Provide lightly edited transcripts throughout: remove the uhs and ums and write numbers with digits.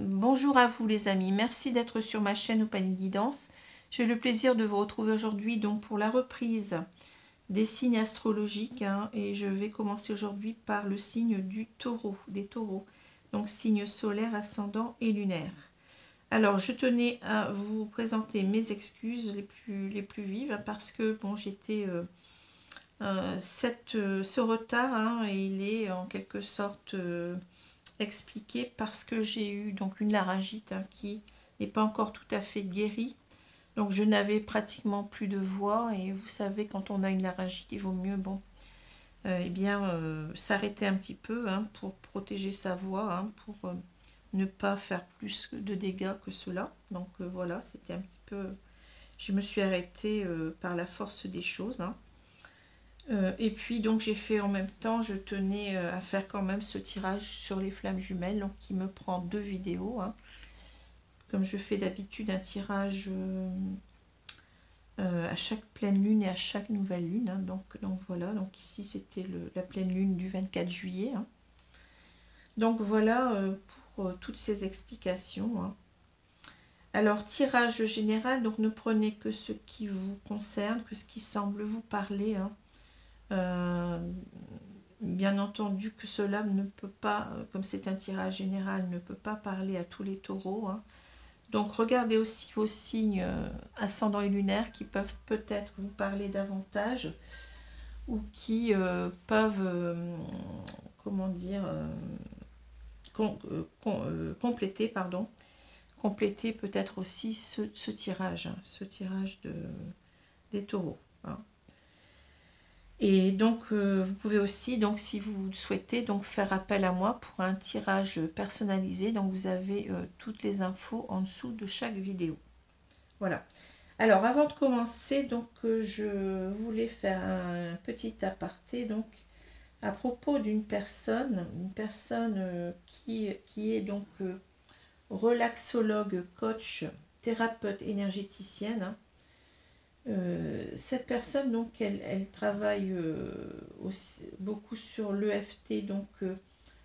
Bonjour à vous les amis, merci d'être sur ma chaîne Opanie Guidance. J'ai le plaisir de vous retrouver aujourd'hui donc pour la reprise des signes astrologiques et je vais commencer aujourd'hui par le signe du taureau, des taureaux, donc signe solaire, ascendant et lunaire. Alors je tenais à vous présenter mes excuses les plus vives parce que bon j'étais ce retard il est en quelque sorte expliqué parce que j'ai eu donc une laryngite qui n'est pas encore tout à fait guérie. Donc je n'avais pratiquement plus de voix et vous savez quand on a une laryngite il vaut mieux s'arrêter un petit peu pour protéger sa voix, pour ne pas faire plus de dégâts que cela. Donc voilà, c'était un petit peu... Je me suis arrêtée par la force des choses. Et puis donc j'ai fait en même temps, je tenais à faire quand même ce tirage sur les flammes jumelles, donc qui me prend 2 vidéos. Comme je fais d'habitude un tirage à chaque pleine lune et à chaque nouvelle lune. Donc voilà, donc ici c'était la pleine lune du 24 juillet. Donc voilà pour toutes ces explications. Alors tirage général, donc ne prenez que ce qui vous concerne, que ce qui semble vous parler. Bien entendu que cela ne peut pas, comme c'est un tirage général, ne peut pas parler à tous les taureaux. Donc regardez aussi vos signes ascendants et lunaires qui peuvent peut-être vous parler davantage ou qui peuvent, comment dire, compléter, compléter peut-être aussi ce tirage, des taureaux. Et donc vous pouvez aussi, donc si vous le souhaitez, donc faire appel à moi pour un tirage personnalisé. Donc vous avez toutes les infos en dessous de chaque vidéo. Voilà. Alors avant de commencer, donc je voulais faire un petit aparté donc à propos d'une personne, qui est donc relaxologue, coach, thérapeute énergéticienne. Cette personne donc elle travaille aussi beaucoup sur l'EFT, donc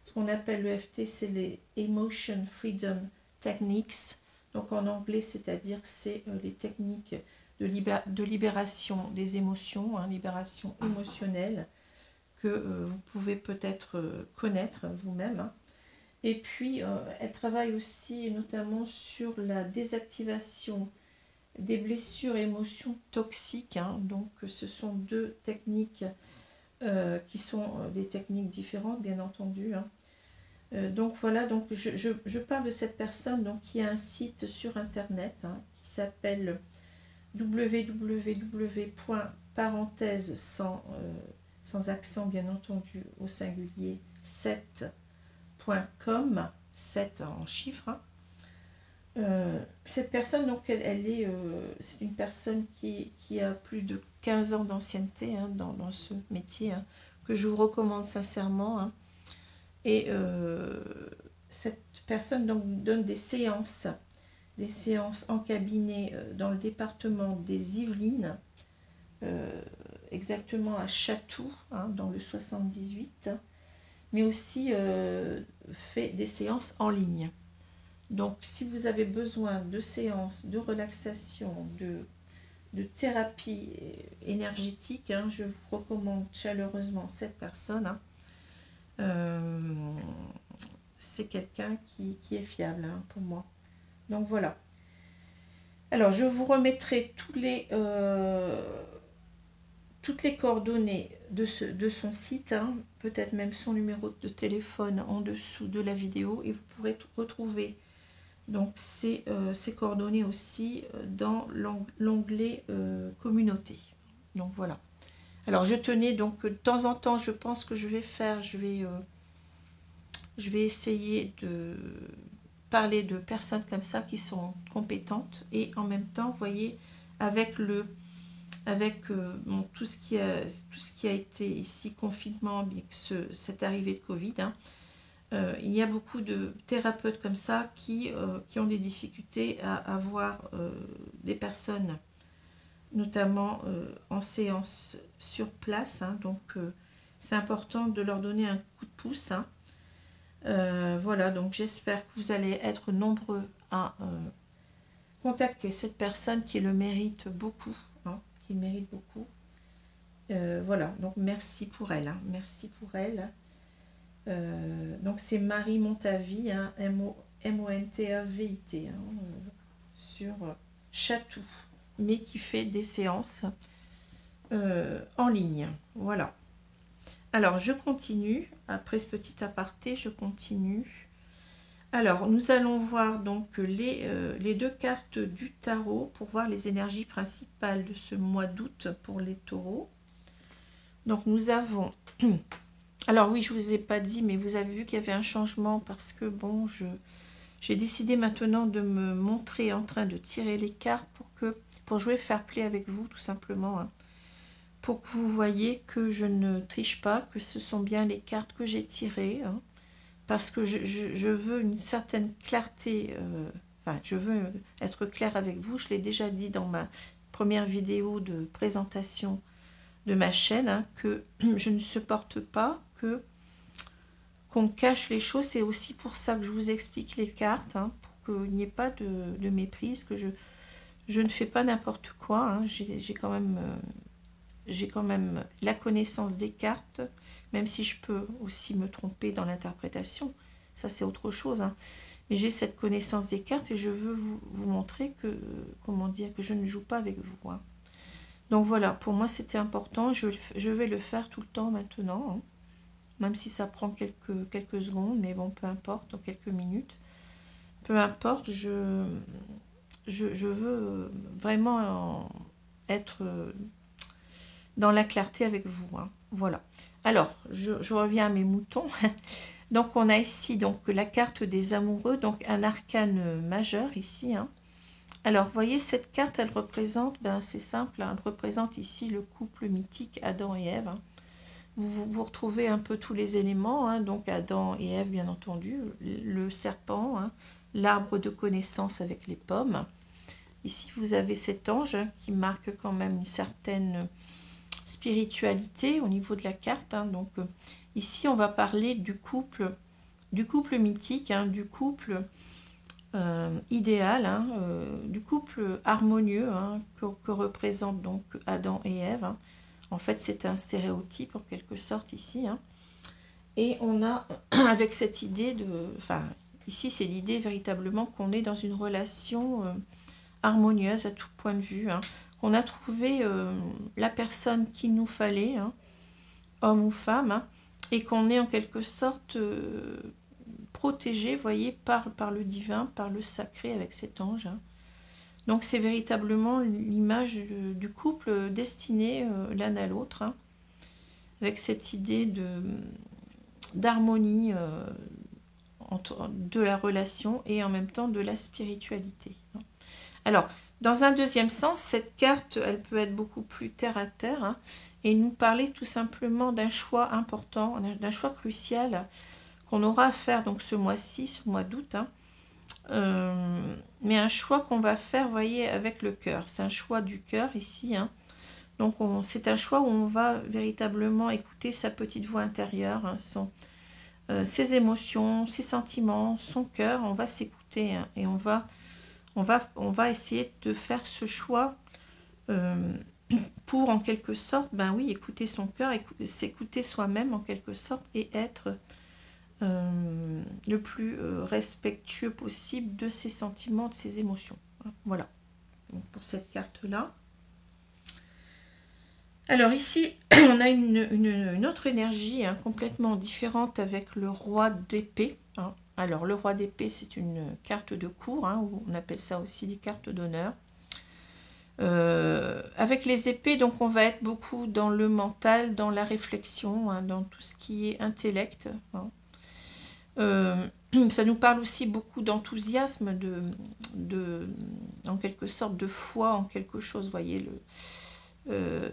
ce qu'on appelle l'EFT c'est les Emotion Freedom Techniques, donc en anglais, c'est-à-dire c'est les techniques de libération des émotions, libération émotionnelle que vous pouvez peut-être connaître vous-même. Et puis elle travaille aussi notamment sur la désactivation des blessures et émotions toxiques. Donc ce sont deux techniques qui sont des techniques différentes, bien entendu. Donc voilà, donc je parle de cette personne donc, qui a un site sur internet qui s'appelle www.parenthèse sans accent bien entendu au singulier 7.com, 7 en chiffres. Cette personne, donc, c'est une personne qui a plus de 15 ans d'ancienneté dans ce métier, que je vous recommande sincèrement. Et cette personne donc, donne des séances en cabinet dans le département des Yvelines, exactement à Chatou, dans le 78, mais aussi fait des séances en ligne. Donc, si vous avez besoin de séances de relaxation, de thérapie énergétique, je vous recommande chaleureusement cette personne. C'est quelqu'un qui est fiable pour moi. Donc, voilà. Alors, je vous remettrai toutes les coordonnées de son site, peut-être même son numéro de téléphone en dessous de la vidéo, et vous pourrez retrouver donc ces coordonnées aussi dans l'onglet communauté. Donc voilà. Alors je tenais donc de temps en temps, je pense que je vais essayer de parler de personnes comme ça qui sont compétentes et en même temps, vous voyez, avec tout ce qui a été ici confinement, cette arrivée de Covid. Il y a beaucoup de thérapeutes comme ça qui ont des difficultés à avoir des personnes, notamment en séance sur place. Donc, c'est important de leur donner un coup de pouce. Voilà, donc j'espère que vous allez être nombreux à contacter cette personne qui le mérite beaucoup, hein, qui le mérite beaucoup. Voilà, donc merci pour elle, hein, merci pour elle. Donc c'est Marie Montavie, hein, Montavit, hein, sur Chatou, mais qui fait des séances en ligne. Voilà. Alors je continue, après ce petit aparté, je continue. Alors nous allons voir donc les deux cartes du tarot pour voir les énergies principales de ce mois d'août pour les taureaux. Donc nous avons... Alors oui, je ne vous ai pas dit, mais vous avez vu qu'il y avait un changement parce que bon, j'ai décidé maintenant de me montrer en train de tirer les cartes pour jouer fair play avec vous, tout simplement. Hein, pour que vous voyez que je ne triche pas, que ce sont bien les cartes que j'ai tirées. Hein, parce que je veux une certaine clarté, enfin, je veux être claire avec vous. Je l'ai déjà dit dans ma première vidéo de présentation de ma chaîne, hein, que je ne supporte pas qu'on cache les choses. C'est aussi pour ça que je vous explique les cartes, hein, pour qu'il n'y ait pas de méprise, que je ne fais pas n'importe quoi. Hein. J'ai quand même la connaissance des cartes, même si je peux aussi me tromper dans l'interprétation. Ça, c'est autre chose. Hein. Mais j'ai cette connaissance des cartes et je veux vous montrer que, comment dire, que je ne joue pas avec vous. Hein. Donc voilà, pour moi c'était important, je vais le faire tout le temps maintenant, hein. Même si ça prend quelques secondes, mais bon, peu importe, dans quelques minutes. Peu importe, je veux vraiment être dans la clarté avec vous. Hein. Voilà. Alors, je reviens à mes moutons. Donc on a ici donc la carte des amoureux, donc un arcane majeur ici, hein. Alors, vous voyez, cette carte, elle représente, ben, c'est simple, hein, elle représente ici le couple mythique Adam et Ève. Hein. Vous retrouvez un peu tous les éléments, hein, donc Adam et Ève, bien entendu, le serpent, hein, l'arbre de connaissance avec les pommes. Ici, vous avez cet ange, hein, qui marque quand même une certaine spiritualité au niveau de la carte. Hein. Donc, ici, on va parler du couple mythique, hein, du couple... idéal, hein, du couple harmonieux, hein, que représentent donc Adam et Ève. Hein. En fait, c'est un stéréotype en quelque sorte ici. Hein. Et on a, avec cette idée de... Enfin, ici, c'est l'idée véritablement qu'on est dans une relation harmonieuse à tout point de vue. Hein. Qu'on a trouvé la personne qu'il nous fallait, hein, homme ou femme, hein, et qu'on est en quelque sorte... protégé, voyez, par le divin, par le sacré avec cet ange. Hein. Donc c'est véritablement l'image du couple destiné l'un à l'autre, hein, avec cette idée d'harmonie de la relation et en même temps de la spiritualité. Hein. Alors, dans un deuxième sens, cette carte, elle peut être beaucoup plus terre à terre, hein, et nous parler tout simplement d'un choix important, d'un choix crucial, qu'on aura à faire donc ce mois-ci, ce mois d'août, hein. Mais un choix qu'on va faire, vous voyez, avec le cœur. C'est un choix du cœur ici, hein. Donc c'est un choix où on va véritablement écouter sa petite voix intérieure, hein, ses émotions, ses sentiments, son cœur. On va s'écouter, hein, et on va essayer de faire ce choix pour en quelque sorte, ben oui, écouter son cœur, s'écouter soi-même en quelque sorte et être le plus respectueux possible de ses sentiments, de ses émotions. Voilà, donc pour cette carte-là. Alors ici, on a une autre énergie, hein, complètement différente avec le roi d'épée. Hein. Alors le roi d'épée, c'est une carte de cour, hein, on appelle ça aussi des cartes d'honneur. Avec les épées, donc on va être beaucoup dans le mental, dans la réflexion, hein, dans tout ce qui est intellect. Hein. Ça nous parle aussi beaucoup d'enthousiasme, en quelque sorte de foi en quelque chose, voyez.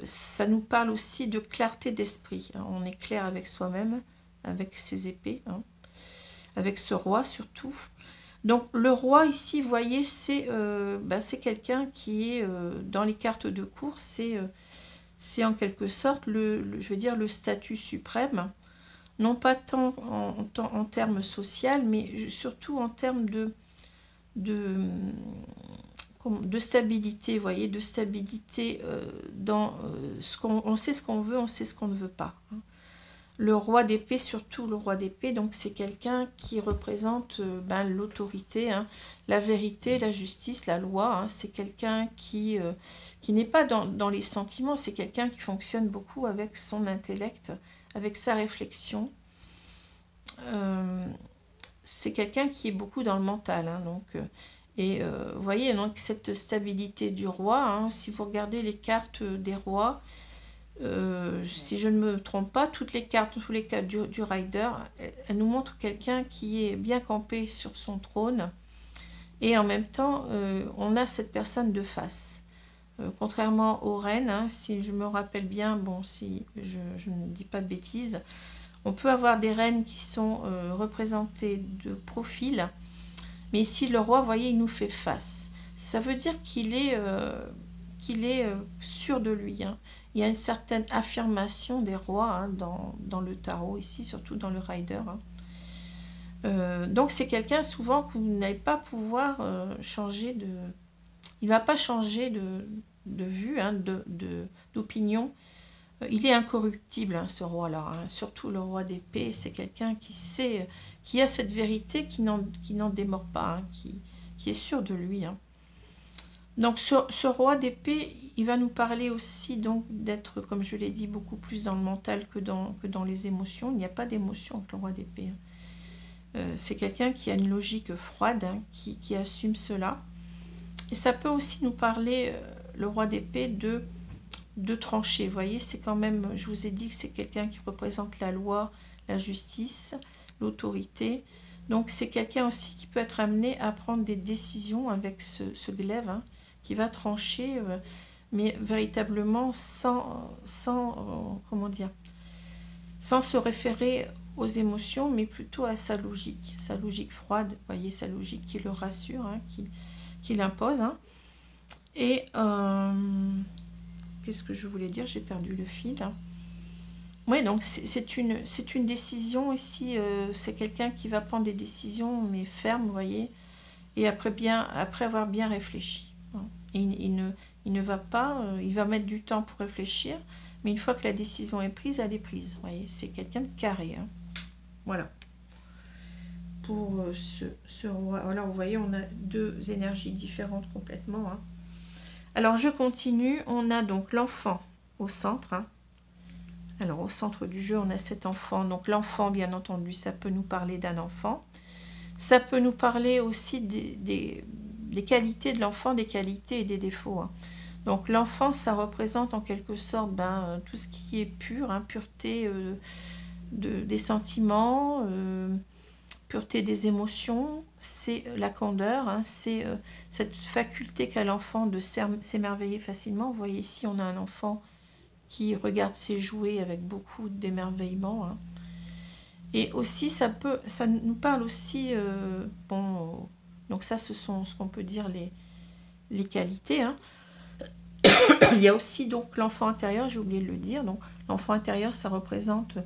Ça nous parle aussi de clarté d'esprit. Hein. On est clair avec soi-même, avec ses épées, hein, avec ce roi surtout. Donc le roi ici, vous voyez, c'est quelqu'un qui est dans les cartes de cour, c'est en quelque sorte je veux dire, le statut suprême. non pas tant en termes social, mais surtout en termes de, de stabilité, vous voyez, de stabilité dans ce qu'on on sait ce qu'on veut, on sait ce qu'on ne veut pas. Hein. Le roi d'épée, surtout le roi d'épée, donc c'est quelqu'un qui représente l'autorité, hein, la vérité, la justice, la loi. Hein, c'est quelqu'un qui n'est pas dans les sentiments, c'est quelqu'un qui fonctionne beaucoup avec son intellect, avec sa réflexion. C'est quelqu'un qui est beaucoup dans le mental. Hein, donc, vous voyez, donc, cette stabilité du roi, hein, si vous regardez les cartes des rois, si je ne me trompe pas, toutes les cartes, tous les cartes du rider, elles nous montrent quelqu'un qui est bien campé sur son trône et en même temps, on a cette personne de face. Contrairement aux reines, hein, si je me rappelle bien, bon, si je ne dis pas de bêtises, on peut avoir des reines qui sont représentées de profil, mais ici le roi, vous voyez, il nous fait face. Ça veut dire qu'il est sûr de lui. Hein. Il y a une certaine affirmation des rois hein, dans le tarot, ici, surtout dans le rider. Hein. Donc c'est quelqu'un souvent que vous n'allez pas pouvoir changer de... Il ne va pas changer de vue, hein, d'opinion. Il est incorruptible, hein, ce roi-là. Hein. Surtout le roi d'épée, c'est quelqu'un qui sait, qui a cette vérité, qui n'en démord pas, hein, qui est sûr de lui. Hein. Donc ce roi d'épée, il va nous parler aussi donc d'être, comme je l'ai dit, beaucoup plus dans le mental que dans les émotions. Il n'y a pas d'émotion avec le roi d'épée. C'est quelqu'un qui a une logique froide, hein, qui assume cela. Et ça peut aussi nous parler, le roi d'épée, de trancher. Vous voyez, c'est quand même, je vous ai dit que c'est quelqu'un qui représente la loi, la justice, l'autorité. Donc c'est quelqu'un aussi qui peut être amené à prendre des décisions avec ce glaive, hein, qui va trancher, mais véritablement comment dire, sans se référer aux émotions, mais plutôt à sa logique froide, vous voyez, sa logique qui le rassure, hein, qui l'impose. Hein. Et qu'est-ce que je voulais dire? J'ai perdu le fil. Hein. Oui, donc c'est une décision ici, c'est quelqu'un qui va prendre des décisions, mais fermes, vous voyez, et après avoir bien réfléchi. Et il ne va pas, il va mettre du temps pour réfléchir, mais une fois que la décision est prise, elle est prise. Vous voyez, c'est quelqu'un de carré. Hein. Voilà. Pour ce roi. Alors, vous voyez, on a deux énergies différentes complètement. Hein. Alors, je continue. On a donc l'enfant au centre. Hein. Alors, au centre du jeu, on a cet enfant. Donc, l'enfant, bien entendu, ça peut nous parler d'un enfant. Ça peut nous parler aussi des qualités de l'enfant, des qualités et des défauts. Hein. Donc l'enfant, ça représente en quelque sorte tout ce qui est pur, hein, pureté des sentiments, pureté des émotions, c'est la candeur, hein, c'est cette faculté qu'a l'enfant de s'émerveiller facilement. Vous voyez ici, on a un enfant qui regarde ses jouets avec beaucoup d'émerveillement. Hein. Et aussi, ça nous parle aussi, bon, donc ça, ce sont ce qu'on peut dire les qualités. Hein. Il y a aussi donc l'enfant intérieur, j'ai oublié de le dire. Donc l'enfant intérieur, ça représente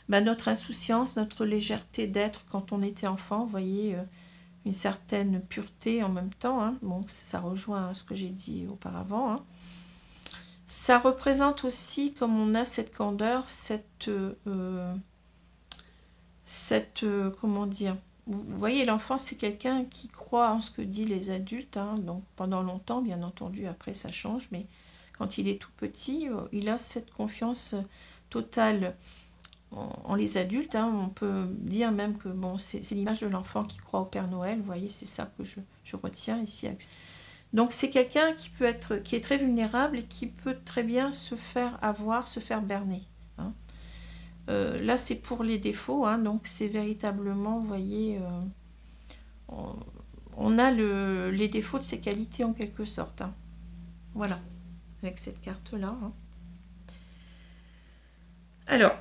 notre insouciance, notre légèreté d'être quand on était enfant. Vous voyez, une certaine pureté en même temps. Hein. Bon, ça rejoint ce que j'ai dit auparavant. Hein. Ça représente aussi, comme on a cette candeur, comment dire, vous voyez, l'enfant, c'est quelqu'un qui croit en ce que disent les adultes, hein, donc pendant longtemps, bien entendu, après ça change, mais quand il est tout petit, il a cette confiance totale en les adultes. Hein, on peut dire même que bon, c'est l'image de l'enfant qui croit au Père Noël, vous voyez, c'est ça que je retiens ici. Donc c'est quelqu'un qui est très vulnérable et qui peut très bien se faire avoir, se faire berner. Hein. Là, c'est pour les défauts, hein, donc c'est véritablement, vous voyez, on a les défauts de ses qualités en quelque sorte. Hein. Voilà, avec cette carte-là. Hein. Alors,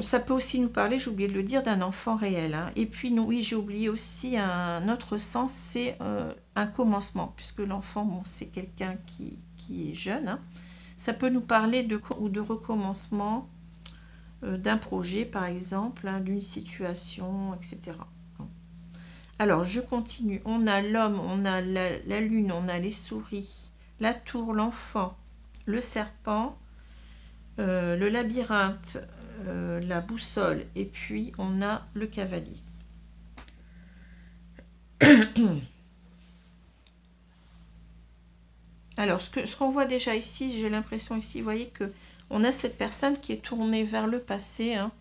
ça peut aussi nous parler, j'ai oublié de le dire, d'un enfant réel. Hein. Et puis, oui, j'ai oublié aussi un autre sens, c'est un commencement, puisque l'enfant, bon, c'est quelqu'un qui est jeune. Hein. Ça peut nous parler de recommencement, d'un projet, par exemple, hein, d'une situation, etc. Alors, je continue. On a l'homme, on a la lune, on a les souris, la tour, l'enfant, le serpent, le labyrinthe, la boussole, et puis on a le cavalier. Alors, ce qu'on voit déjà ici, j'ai l'impression ici, vous voyez que on a cette personne qui est tournée vers le passé, hein,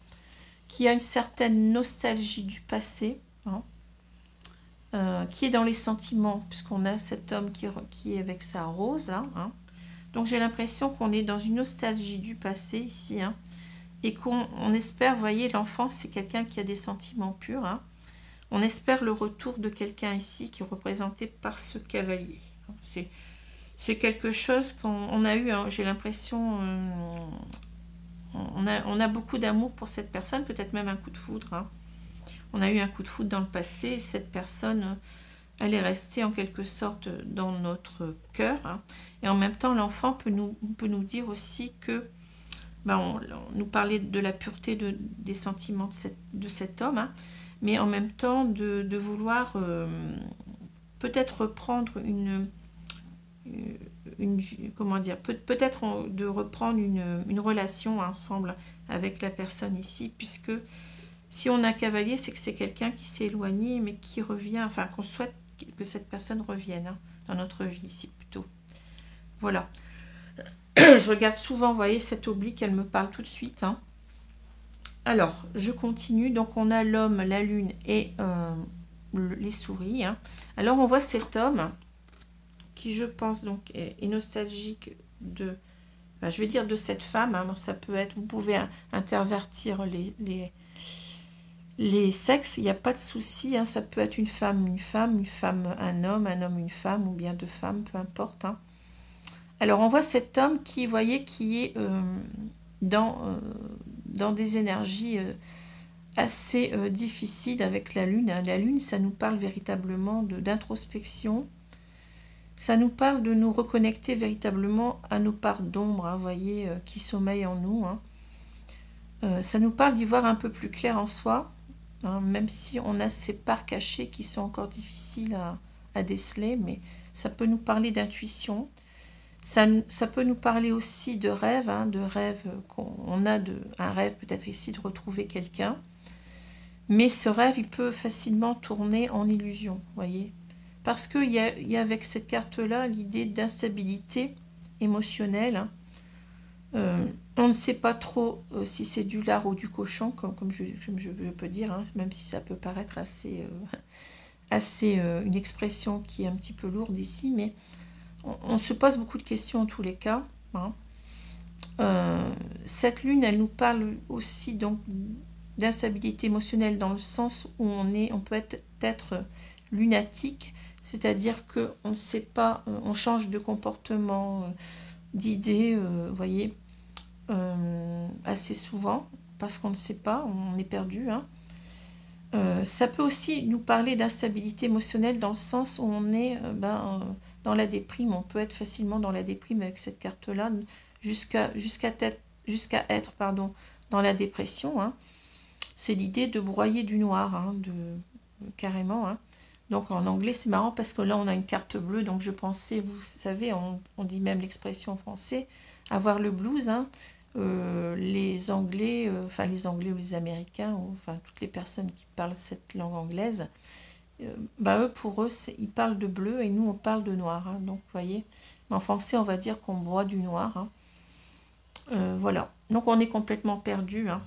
qui a une certaine nostalgie du passé, hein, qui est dans les sentiments, puisqu'on a cet homme qui est avec sa rose, là, hein. Donc, j'ai l'impression qu'on est dans une nostalgie du passé ici, hein, et qu'on espère, vous voyez, l'enfant, c'est quelqu'un qui a des sentiments purs, hein. On espère le retour de quelqu'un ici qui est représenté par ce cavalier. C'est quelque chose qu'on a eu, hein, j'ai l'impression, on a beaucoup d'amour pour cette personne, peut-être même un coup de foudre, hein. On a eu un coup de foudre dans le passé, et cette personne, elle est restée en quelque sorte dans notre cœur, hein. Et en même temps, l'enfant peut nous dire aussi que, ben, on nous parlait de la pureté des sentiments de cet homme, hein, mais en même temps de vouloir peut-être reprendre comment dire, peut-être de reprendre une relation ensemble avec la personne ici, puisque si on a un cavalier, c'est que c'est quelqu'un qui s'est éloigné, mais qui revient, enfin qu'on souhaite que cette personne revienne, hein, dans notre vie ici plutôt. Voilà. Je regarde souvent, vous voyez, cette oblique, elle me parle tout de suite, hein. Alors, je continue. Donc, on a l'homme, la lune et les souris, hein. Alors, on voit cet homme qui, je pense, donc est nostalgique de, ben, je vais dire de cette femme, hein. Ça peut être, vous pouvez intervertir les sexes, il n'y a pas de souci, hein. Ça peut être une femme, un homme, une femme, ou bien deux femmes, peu importe, hein. Alors, on voit cet homme qui, vous voyez, qui est dans des énergies assez difficiles avec la lune, hein. La lune, ça nous parle véritablement d'introspection. Ça nous parle de nous reconnecter véritablement à nos parts d'ombre, hein, vous voyez, qui sommeillent en nous, hein. Ça nous parle d'y voir un peu plus clair en soi, hein, même si on a ces parts cachées qui sont encore difficiles à déceler, mais ça peut nous parler d'intuition. Ça peut nous parler aussi de rêve, hein, qu'on a un rêve peut-être ici de retrouver quelqu'un. Mais ce rêve, il peut facilement tourner en illusion, vous voyez. Parce qu'il y a avec cette carte-là l'idée d'instabilité émotionnelle, hein. On ne sait pas trop si c'est du lard ou du cochon, comme je peux dire, hein, même si ça peut paraître assez une expression qui est un petit peu lourde ici, mais on se pose beaucoup de questions en tous les cas, hein. Cette lune, elle nous parle aussi donc d'instabilité émotionnelle dans le sens où on peut être lunatique, c'est-à-dire qu'on ne sait pas, on change de comportement, d'idées, vous voyez, assez souvent, parce qu'on ne sait pas, on est perdu, hein. Ça peut aussi nous parler d'instabilité émotionnelle dans le sens où on est dans la déprime. On peut être facilement dans la déprime avec cette carte-là, jusqu'à être dans la dépression, hein. C'est l'idée de broyer du noir, hein, carrément, hein. Donc en anglais, c'est marrant parce que là, on a une carte bleue. Donc je pensais, vous savez, on dit même l'expression en français, avoir le blues, hein. Les Anglais, ou les Américains, enfin toutes les personnes qui parlent cette langue anglaise, pour eux, ils parlent de bleu et nous, on parle de noir, hein. Donc, vous voyez, mais en français, on va dire qu'on broie du noir, hein. Voilà, donc on est complètement perdu, hein.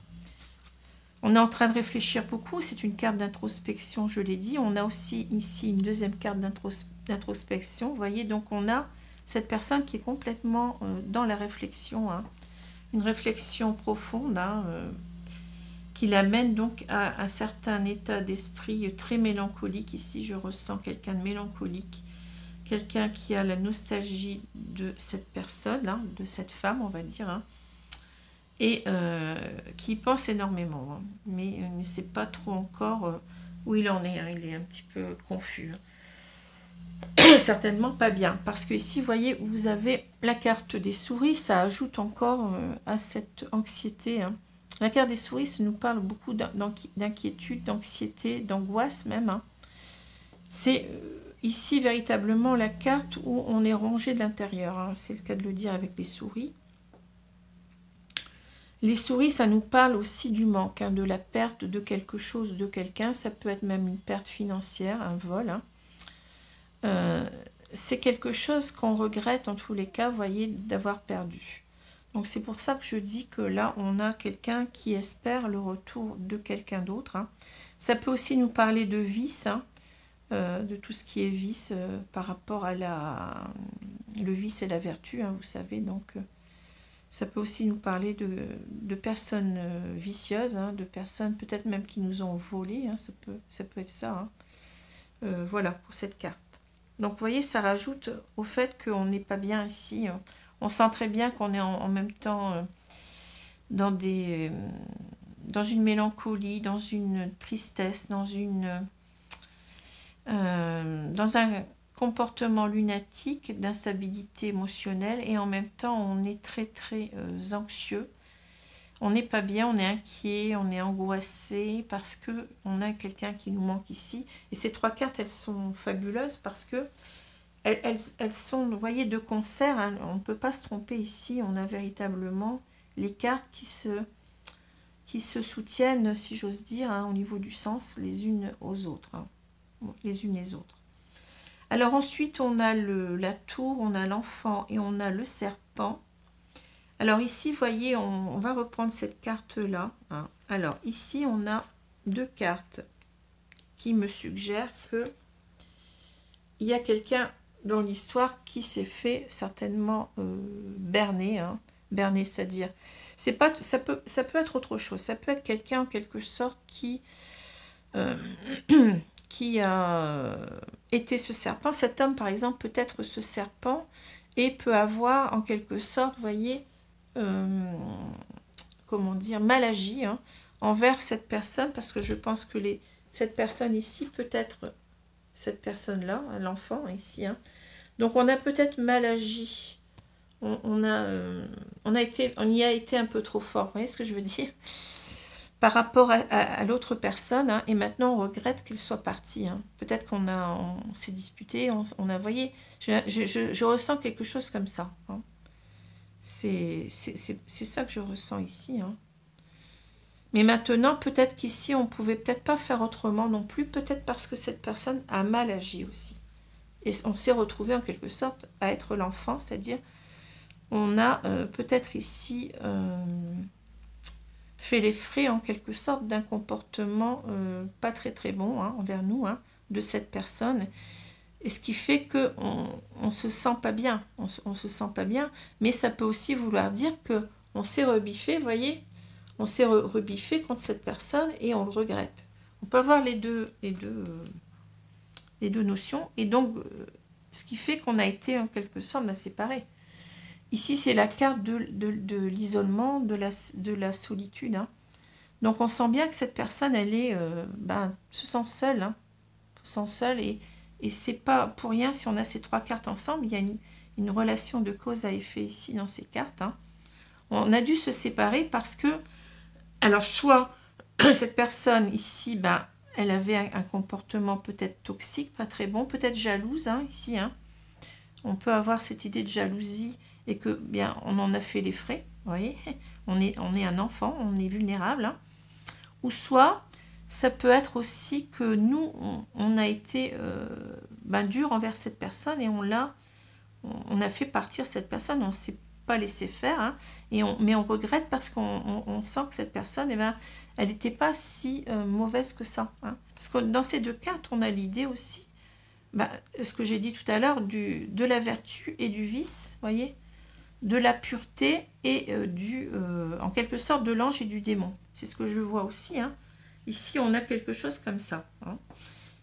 On est en train de réfléchir beaucoup, c'est une carte d'introspection, je l'ai dit. On a aussi ici une deuxième carte d'introspection, vous voyez, donc on a cette personne qui est complètement dans la réflexion, hein. Une réflexion profonde, hein, qui l'amène donc à un certain état d'esprit très mélancolique. Ici, je ressens quelqu'un de mélancolique, quelqu'un qui a la nostalgie de cette personne, hein, de cette femme, on va dire, hein, et qui pense énormément, hein, mais il ne sait pas trop encore où il en est, hein. Il est un petit peu confus, hein. Certainement pas bien, parce que ici, vous voyez, vous avez la carte des souris, ça ajoute encore à cette anxiété, hein, La carte des souris, ça nous parle beaucoup d'inquiétude, d'anxiété, d'angoisse même. Hein. C'est ici véritablement la carte où on est rongé de l'intérieur. Hein. C'est le cas de le dire avec les souris. Les souris, ça nous parle aussi du manque, hein, de la perte de quelque chose, de quelqu'un. Ça peut être même une perte financière, un vol. Hein. C'est quelque chose qu'on regrette en tous les cas, vous voyez, d'avoir perdu. Donc c'est pour ça que je dis que là, on a quelqu'un qui espère le retour de quelqu'un d'autre. Hein. Ça peut aussi nous parler de vice, hein, de tout ce qui est vice par rapport à le vice et la vertu, hein, vous savez. Donc ça peut aussi nous parler de personnes vicieuses, hein, de personnes peut-être même qui nous ont volé. Hein, ça peut être ça. Hein. Voilà pour cette carte. Donc vous voyez, ça rajoute au fait qu'on n'est pas bien ici. On sent très bien qu'on est en même temps dans une mélancolie, dans une tristesse, dans un comportement lunatique, d'instabilité émotionnelle, et en même temps on est très très anxieux. On n'est pas bien, on est inquiet, on est angoissé parce que on a quelqu'un qui nous manque ici. Et ces trois cartes, elles sont fabuleuses parce que elles sont, vous voyez, de concert. Hein. On ne peut pas se tromper ici. On a véritablement les cartes qui se soutiennent, si j'ose dire, hein, au niveau du sens, les unes aux autres. Hein. Les unes les autres. Alors ensuite, on a la tour, on a l'enfant et on a le serpent. Alors ici, vous voyez, on va reprendre cette carte-là. Hein. Alors ici, on a deux cartes qui me suggèrent que il y a quelqu'un dans l'histoire qui s'est fait certainement berner. Hein. Berner, c'est-à-dire, ça peut être autre chose. Ça peut être quelqu'un en quelque sorte qui a été ce serpent. Cet homme, par exemple, peut être ce serpent et peut avoir en quelque sorte, vous voyez, comment dire, mal agi, hein, envers cette personne, parce que je pense que cette personne ici peut être cette personne-là, l'enfant ici. Hein. Donc on a peut-être mal agi, on y a été un peu trop fort, vous voyez ce que je veux dire, par rapport à l'autre personne, hein, et maintenant on regrette qu'elle soit partie. Hein. Peut-être qu'on s'est disputé, on a, voyez, je ressens quelque chose comme ça. Hein. C'est ça que je ressens ici. Hein. Mais maintenant, peut-être qu'ici, on ne pouvait peut-être pas faire autrement non plus, peut-être parce que cette personne a mal agi aussi. Et on s'est retrouvé en quelque sorte à être l'enfant, c'est-à-dire on a peut-être ici fait les frais en quelque sorte d'un comportement pas très très bon hein, envers nous, hein, de cette personne. Et ce qui fait qu'on ne se sent pas bien, on se sent pas bien, mais ça peut aussi vouloir dire qu'on s'est rebiffé, vous voyez, on s'est rebiffé contre cette personne et on le regrette. On peut avoir les deux notions, et donc ce qui fait qu'on a été en quelque sorte séparés. Ici, c'est la carte de l'isolement, de la solitude. Hein. Donc on sent bien que cette personne, elle est, se sent seule, hein, se sent seule, et c'est pas pour rien si on a ces trois cartes ensemble. Il y a une relation de cause à effet ici dans ces cartes. Hein. On a dû se séparer parce que, alors soit cette personne ici, elle avait un comportement peut-être toxique, pas très bon, peut-être jalouse, hein, ici. Hein. On peut avoir cette idée de jalousie et que, bien, on en a fait les frais, vous voyez. On est un enfant, on est vulnérable. Hein. Ou soit, ça peut être aussi que nous, on a été dur envers cette personne et on a fait partir cette personne, on ne s'est pas laissé faire, hein, mais on regrette parce qu'on sent que cette personne, elle n'était pas si mauvaise que ça. Hein. Parce que dans ces deux cartes, on a l'idée aussi, ce que j'ai dit tout à l'heure, de la vertu et du vice, voyez, de la pureté et en quelque sorte de l'ange et du démon. C'est ce que je vois aussi, hein. Ici, on a quelque chose comme ça. Hein.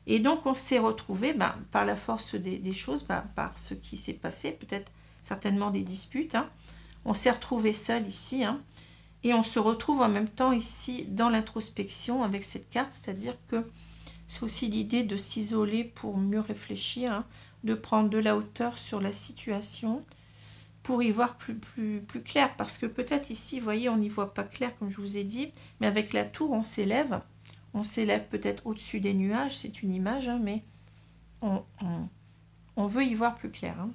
Et donc, on s'est retrouvé par la force des choses, par ce qui s'est passé, peut-être certainement des disputes. Hein. On s'est retrouvé seul ici. Hein. Et on se retrouve en même temps ici dans l'introspection avec cette carte. C'est-à-dire que c'est aussi l'idée de s'isoler pour mieux réfléchir, hein, de prendre de la hauteur sur la situation, pour y voir plus clair. Parce que peut-être ici, vous voyez, on n'y voit pas clair, comme je vous ai dit. Mais avec la tour, on s'élève. On s'élève peut-être au-dessus des nuages. C'est une image, hein, mais on veut y voir plus clair. Hein.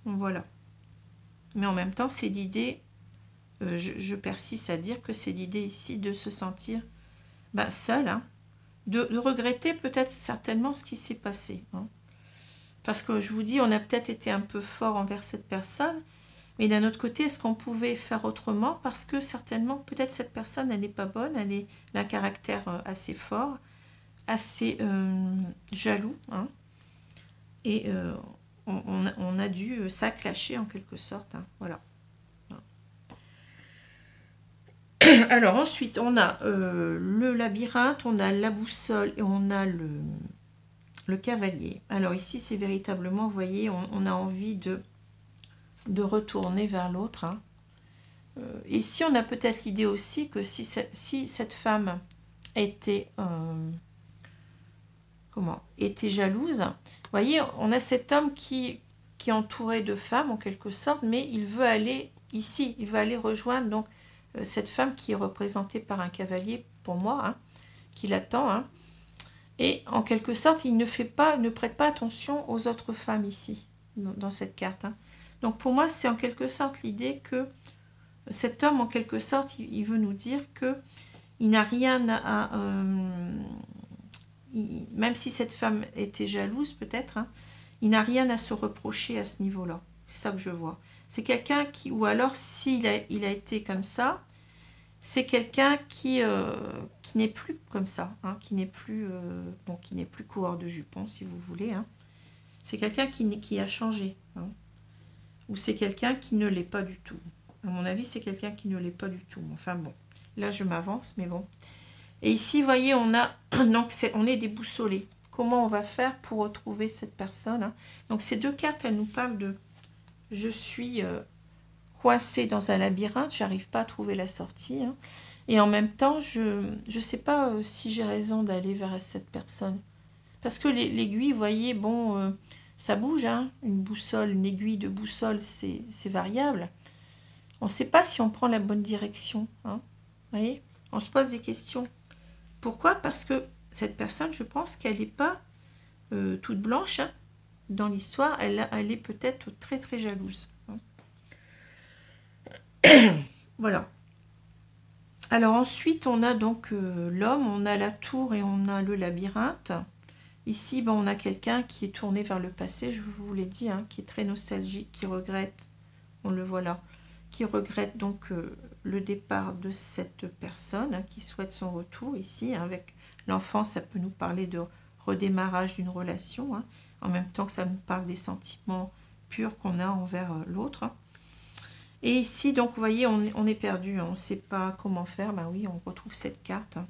Voilà. Mais en même temps, c'est l'idée, je persiste à dire que c'est l'idée ici de se sentir seul, hein, de regretter peut-être certainement ce qui s'est passé. Hein. Parce que je vous dis, on a peut-être été un peu fort envers cette personne, mais d'un autre côté, est-ce qu'on pouvait faire autrement? Parce que certainement, peut-être cette personne, elle n'est pas bonne, elle a un caractère assez fort, assez jaloux, hein, et on a dû s'acclacher en quelque sorte. Hein, voilà. Alors ensuite, on a le labyrinthe, on a la boussole et on a le cavalier. Alors ici, c'est véritablement, vous voyez, on a envie de retourner vers l'autre. Hein. Ici, on a peut-être l'idée aussi que si cette femme était jalouse, vous voyez, on a cet homme qui est entouré de femmes en quelque sorte, mais il veut aller ici, il veut aller rejoindre donc cette femme qui est représentée par un cavalier pour moi, hein, qui l'attend, hein, et en quelque sorte il ne prête pas attention aux autres femmes ici dans cette carte. Hein. Donc pour moi c'est en quelque sorte l'idée que cet homme en quelque sorte il veut nous dire que il n'a rien à même si cette femme était jalouse peut-être, hein, il n'a rien à se reprocher à ce niveau-là. C'est ça que je vois. C'est quelqu'un qui, ou alors s'il il a été comme ça, c'est quelqu'un qui n'est plus comme ça, hein, qui n'est plus coureur de jupons, si vous voulez. Hein. C'est quelqu'un qui a changé. Hein. Ou c'est quelqu'un qui ne l'est pas du tout. À mon avis, c'est quelqu'un qui ne l'est pas du tout. Enfin bon, là je m'avance, mais bon. Et ici, vous voyez, on a donc on est déboussolé. Comment on va faire pour retrouver cette personne, hein. Donc ces deux cartes, elles nous parlent de je suis coincée dans un labyrinthe, j'arrive pas à trouver la sortie. Hein. Et en même temps, je ne sais pas si j'ai raison d'aller vers cette personne. Parce que l'aiguille, vous voyez, bon, ça bouge. Hein. Une boussole, une aiguille de boussole, c'est variable. On ne sait pas si on prend la bonne direction. Hein. Vous voyez, on se pose des questions. Pourquoi? Parce que cette personne, je pense qu'elle n'est pas toute blanche. Hein. Dans l'histoire, elle est peut-être très très jalouse. Voilà. Alors ensuite, on a donc l'homme, on a la tour et on a le labyrinthe. Ici, on a quelqu'un qui est tourné vers le passé, je vous l'ai dit, hein, qui est très nostalgique, qui regrette, on le voit là, qui regrette donc le départ de cette personne, hein, qui souhaite son retour ici. Hein, avec l'enfant, ça peut nous parler de redémarrage d'une relation, hein, en même temps que ça nous parle des sentiments purs qu'on a envers l'autre. Hein. Et ici, donc, vous voyez, on est perdu, hein, on ne sait pas comment faire. Ben oui, on retrouve cette carte. Hein.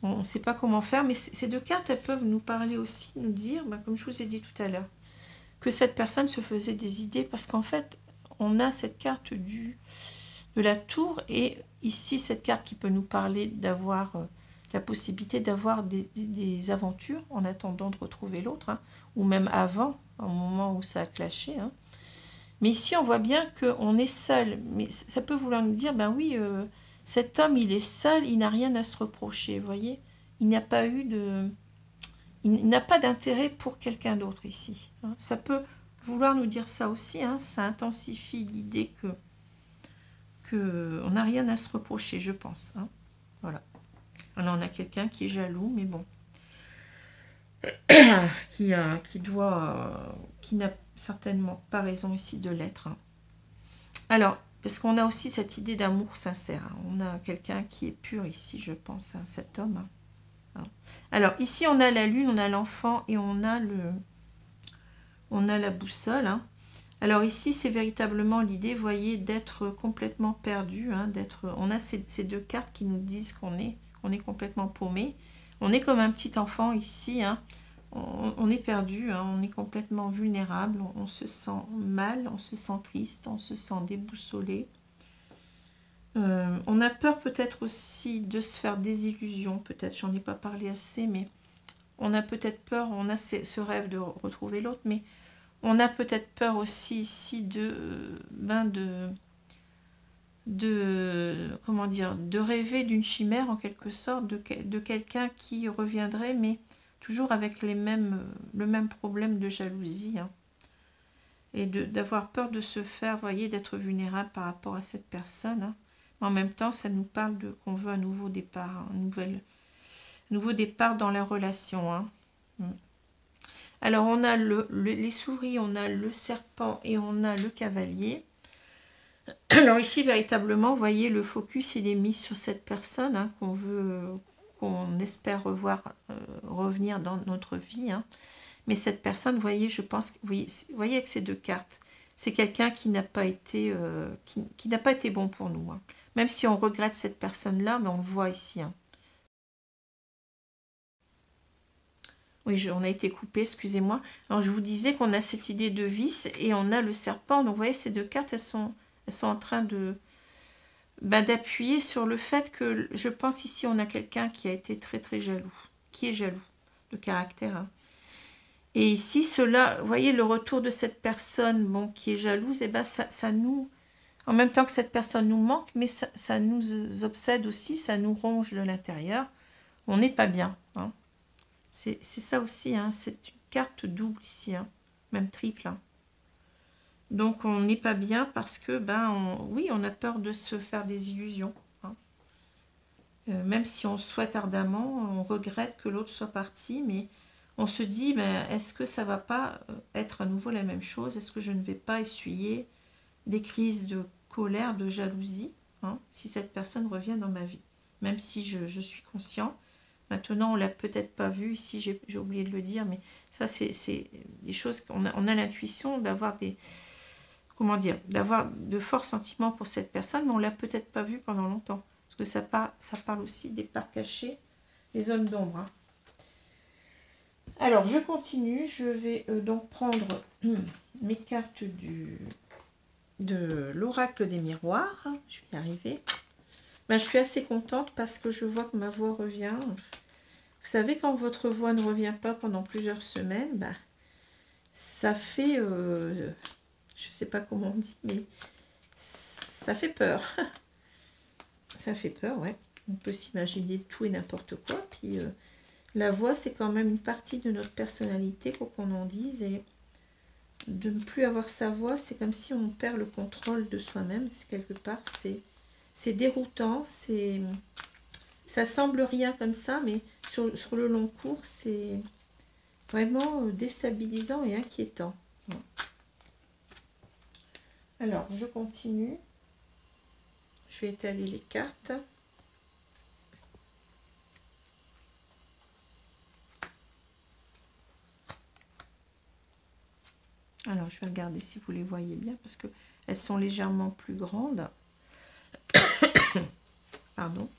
On ne sait pas comment faire, mais ces deux cartes, elles peuvent nous parler aussi, nous dire, comme je vous ai dit tout à l'heure, que cette personne se faisait des idées, parce qu'en fait, on a cette carte de la tour, et ici, cette carte qui peut nous parler d'avoir la possibilité d'avoir des aventures en attendant de retrouver l'autre, hein, ou même avant, au moment où ça a clashé. Hein. Mais ici, on voit bien qu'on est seul. Mais ça peut vouloir nous dire, ben oui, cet homme, il est seul, il n'a rien à se reprocher, vous voyez. Il n'a pas eu de... Il n'a pas d'intérêt pour quelqu'un d'autre ici. Hein. Ça peut vouloir nous dire ça aussi, hein. Ça intensifie l'idée que on n'a rien à se reprocher, je pense. Hein. Voilà. Alors, on a quelqu'un qui est jaloux, mais bon. qui n'a certainement pas raison ici de l'être. Hein. Alors, parce qu'on a aussi cette idée d'amour sincère. Hein. On a quelqu'un qui est pur ici, je pense, hein, cet homme. Hein. Alors, ici, on a la lune, on a l'enfant et on a la boussole. Hein. Alors ici, c'est véritablement l'idée, vous voyez, d'être complètement perdu. Hein, on a ces deux cartes qui nous disent qu'on est complètement paumé. On est comme un petit enfant ici. Hein. On est perdu, hein, on est complètement vulnérable, on se sent mal, on se sent triste, on se sent déboussolé. On a peur peut-être aussi de se faire des illusions, peut-être, j'en ai pas parlé assez, mais on a peut-être peur, on a ce rêve de retrouver l'autre, mais On a peut-être peur aussi ici comment dire, de rêver d'une chimère en quelque sorte, de quelqu'un qui reviendrait, mais toujours avec le même problème de jalousie, hein, et d'avoir peur de se faire, voyez, d'être vulnérable par rapport à cette personne, hein. Mais en même temps, ça nous parle de qu'on veut un nouveau départ, hein, nouveau départ dans la relation, hein. Alors, on a les souris, on a le serpent et on a le cavalier. Alors ici, véritablement, vous voyez, le focus, il est mis sur cette personne, hein, qu'on espère revenir dans notre vie, hein. Mais cette personne, vous voyez, je pense, vous voyez avec ces deux cartes, c'est quelqu'un qui n'a pas été, qui n'a pas été bon pour nous, hein. Même si on regrette cette personne-là, mais on le voit ici, hein. Oui, on a été coupé, excusez-moi. Alors, je vous disais qu'on a cette idée de vice et on a le serpent. Donc, vous voyez, ces deux cartes, elles sont en train d'appuyer sur le fait que, je pense ici, on a quelqu'un qui a été très, très jaloux. Qui est jaloux, de caractère, hein. Et ici, cela, vous voyez, le retour de cette personne, bon, qui est jalouse, et ben, ça nous... En même temps que cette personne nous manque, mais ça nous obsède aussi, ça nous ronge de l'intérieur. On n'est pas bien, hein. C'est ça aussi, hein, c'est une carte double ici, hein, même triple, hein. Donc on n'est pas bien parce que, oui, on a peur de se faire des illusions, hein. Même si on souhaite ardemment, on regrette que l'autre soit parti, mais on se dit, est-ce que ça ne va pas être à nouveau la même chose? Est-ce que je ne vais pas essuyer des crises de colère, de jalousie, hein, si cette personne revient dans ma vie? Même si je suis conscient. Maintenant, on ne l'a peut-être pas vu, ici j'ai oublié de le dire, mais ça c'est des choses qu'on a, on a l'intuition d'avoir comment dire, d'avoir de forts sentiments pour cette personne, mais on ne l'a peut-être pas vu pendant longtemps, parce que ça parle aussi des parts cachées, des zones d'ombre, hein. Alors, je continue, je vais donc prendre mes cartes de l'oracle des miroirs, hein, je vais y arriver. Je suis assez contente parce que je vois que ma voix revient. Vous savez, quand votre voix ne revient pas pendant plusieurs semaines, ça fait, je ne sais pas comment on dit, mais ça fait peur. Ça fait peur, ouais. On peut s'imaginer tout et n'importe quoi. Puis la voix, c'est quand même une partie de notre personnalité, quoi qu'on en dise. Et de ne plus avoir sa voix, c'est comme si on perd le contrôle de soi-même. Quelque part, c'est déroutant, ça semble rien comme ça, mais sur le long cours, c'est vraiment déstabilisant et inquiétant. Alors, je continue. Je vais étaler les cartes. Alors, je vais regarder si vous les voyez bien, parce que elles sont légèrement plus grandes. Pardon.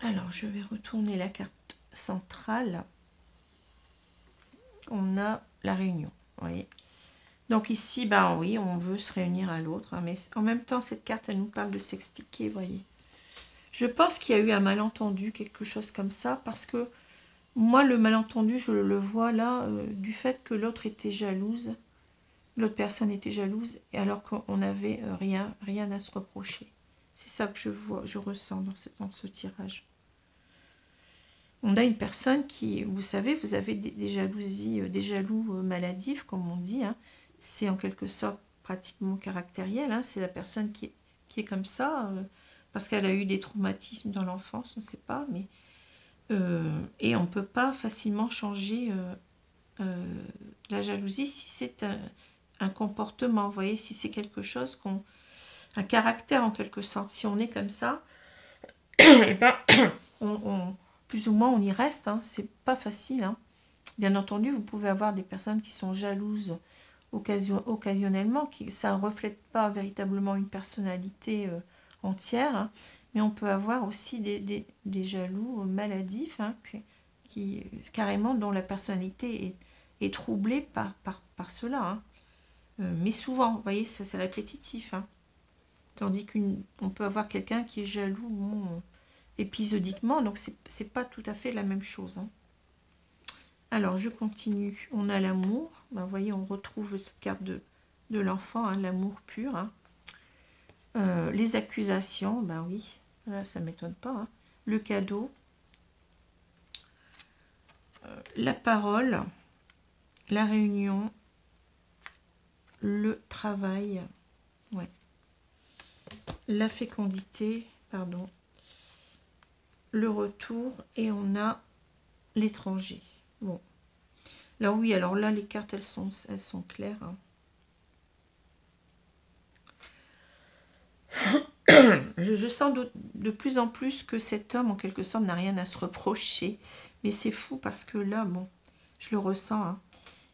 Alors, je vais retourner la carte centrale. On a la réunion, vous voyez. Donc ici, oui, on veut se réunir à l'autre, hein, mais en même temps, cette carte, elle nous parle de s'expliquer, vous voyez. Je pense qu'il y a eu un malentendu, quelque chose comme ça, parce que moi, le malentendu, je le vois là, du fait que l'autre était jalouse, l'autre personne était jalouse, et alors qu'on n'avait rien à se reprocher. C'est ça que je ressens dans ce tirage. On a une personne qui, vous savez, vous avez des jalousies, des jaloux maladifs, comme on dit, hein. C'est en quelque sorte pratiquement caractériel, hein. C'est la personne qui est comme ça, parce qu'elle a eu des traumatismes dans l'enfance, on ne sait pas, mais et on ne peut pas facilement changer la jalousie si c'est un comportement, vous voyez, si c'est quelque chose un caractère en quelque sorte. Si on est comme ça, et plus ou moins on y reste, hein. C'est pas facile, hein. Bien entendu, vous pouvez avoir des personnes qui sont jalouses occasionnellement, ça ne reflète pas véritablement une personnalité entière, hein, mais on peut avoir aussi des jaloux maladifs, hein, carrément dont la personnalité est troublée par cela, hein. Mais souvent, vous voyez, ça c'est répétitif, hein. Tandis qu'on peut avoir quelqu'un qui est jaloux, bon, épisodiquement, donc c'est pas tout à fait la même chose. Hein. Alors, je continue. On a l'amour. Ben, vous voyez, on retrouve cette carte de l'enfant, hein, l'amour pur. Hein. Les accusations, ben oui, là, ça ne m'étonne pas. Hein. Le cadeau. La parole. La réunion. Le travail. Ouais. La fécondité, pardon. Le retour. Et on a l'étranger. Bon. Alors oui, alors là, les cartes, elles sont claires. Hein. Je sens de plus en plus que cet homme, en quelque sorte, n'a rien à se reprocher. Mais c'est fou parce que là, bon, je le ressens. Hein.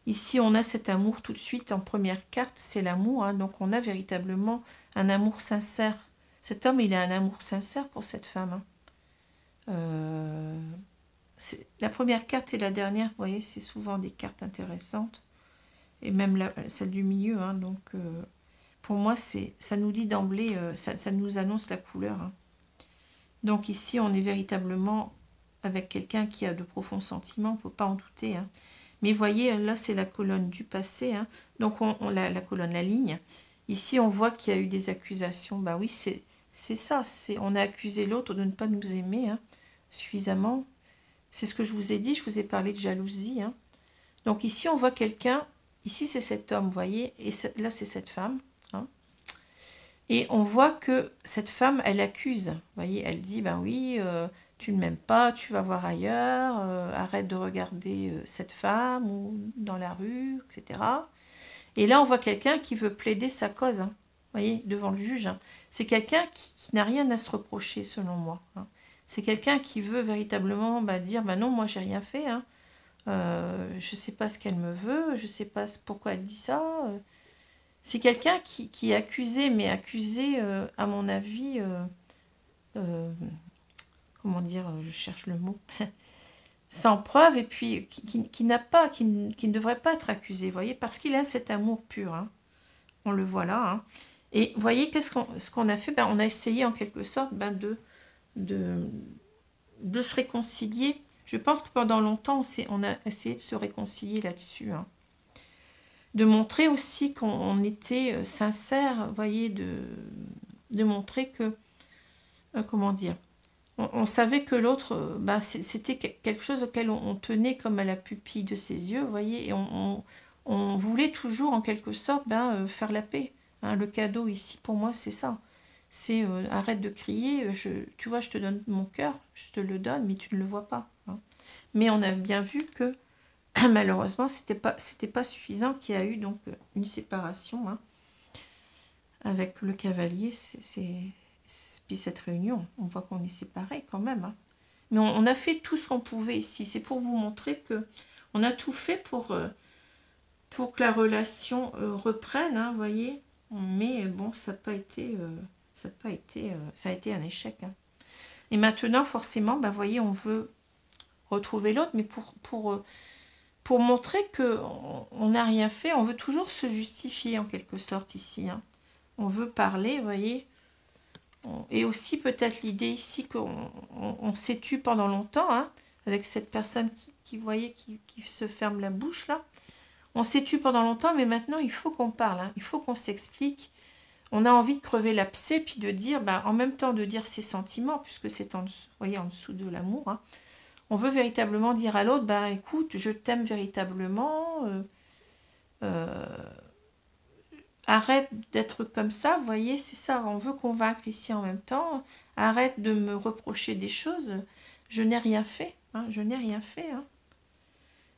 Ici, on a cet amour tout de suite en première carte, c'est l'amour. Hein, donc, on a véritablement un amour sincère. Cet homme, il a un amour sincère pour cette femme. Hein. La première carte et la dernière, vous voyez, c'est souvent des cartes intéressantes. Et même celle du milieu, hein, donc... pour moi, ça nous dit d'emblée, ça nous annonce la couleur. Hein. Donc ici, on est véritablement avec quelqu'un qui a de profonds sentiments, on ne peut pas en douter. Hein. Mais voyez, là, c'est la colonne du passé. Hein. Donc, la colonne, la ligne. Ici, on voit qu'il y a eu des accusations. Ben oui, c'est ça. On a accusé l'autre de ne pas nous aimer hein, suffisamment. C'est ce que je vous ai dit. Je vous ai parlé de jalousie. Hein. Donc ici, on voit quelqu'un. Ici, c'est cet homme, vous voyez. Et là, c'est cette femme. Et on voit que cette femme, elle accuse. Vous voyez, elle dit, ben oui, tu ne m'aimes pas, tu vas voir ailleurs, arrête de regarder cette femme ou dans la rue, etc. Et là, on voit quelqu'un qui veut plaider sa cause, hein, vous voyez, devant le juge. Hein. C'est quelqu'un qui n'a rien à se reprocher, selon moi. Hein. C'est quelqu'un qui veut véritablement dire, ben non, moi, j'ai rien fait. Hein. Je ne sais pas ce qu'elle me veut, je ne sais pas pourquoi elle dit ça. C'est quelqu'un qui est accusé, mais accusé, à mon avis, comment dire, je cherche le mot, sans preuve, et puis qui ne devrait pas être accusé, vous voyez, parce qu'il a cet amour pur, hein. On le voit là. Hein. Et vous voyez, ce qu'on a fait, on a essayé en quelque sorte de se réconcilier. Je pense que pendant longtemps, on a essayé de se réconcilier là-dessus, hein. De montrer aussi qu'on était sincère, vous voyez, de montrer que, comment dire, on savait que l'autre, c'était quelque chose auquel on tenait comme à la pupille de ses yeux, vous voyez, et on voulait toujours, en quelque sorte, faire la paix. Hein, le cadeau ici, pour moi, c'est ça. C'est arrête de crier, tu vois, je te donne mon cœur, je te le donne, mais tu ne le vois pas. Hein. Mais on a bien vu que malheureusement, c'était pas suffisant, qu'il y a eu donc une séparation hein, avec le cavalier. Puis cette réunion, on voit qu'on est séparés quand même. Hein. Mais on a fait tout ce qu'on pouvait ici. C'est pour vous montrer que on a tout fait pour que la relation reprenne, hein, voyez. Mais bon, ça a été un échec. Hein. Et maintenant, forcément, voyez, on veut retrouver l'autre, mais pour montrer qu'on n'a rien fait, on veut toujours se justifier en quelque sorte ici. Hein. On veut parler, vous voyez. Et aussi peut-être l'idée ici qu'on s'est tu pendant longtemps, hein, avec cette personne qui se ferme la bouche là. On s'est tu pendant longtemps, mais maintenant il faut qu'on parle, hein, il faut qu'on s'explique. On a envie de crever l'abcès, puis de dire, en même temps de dire ses sentiments, puisque c'est en dessous de l'amour, hein. On veut véritablement dire à l'autre, écoute, je t'aime véritablement, arrête d'être comme ça, vous voyez, c'est ça, on veut convaincre ici en même temps, arrête de me reprocher des choses, je n'ai rien fait, hein, je n'ai rien fait. Hein.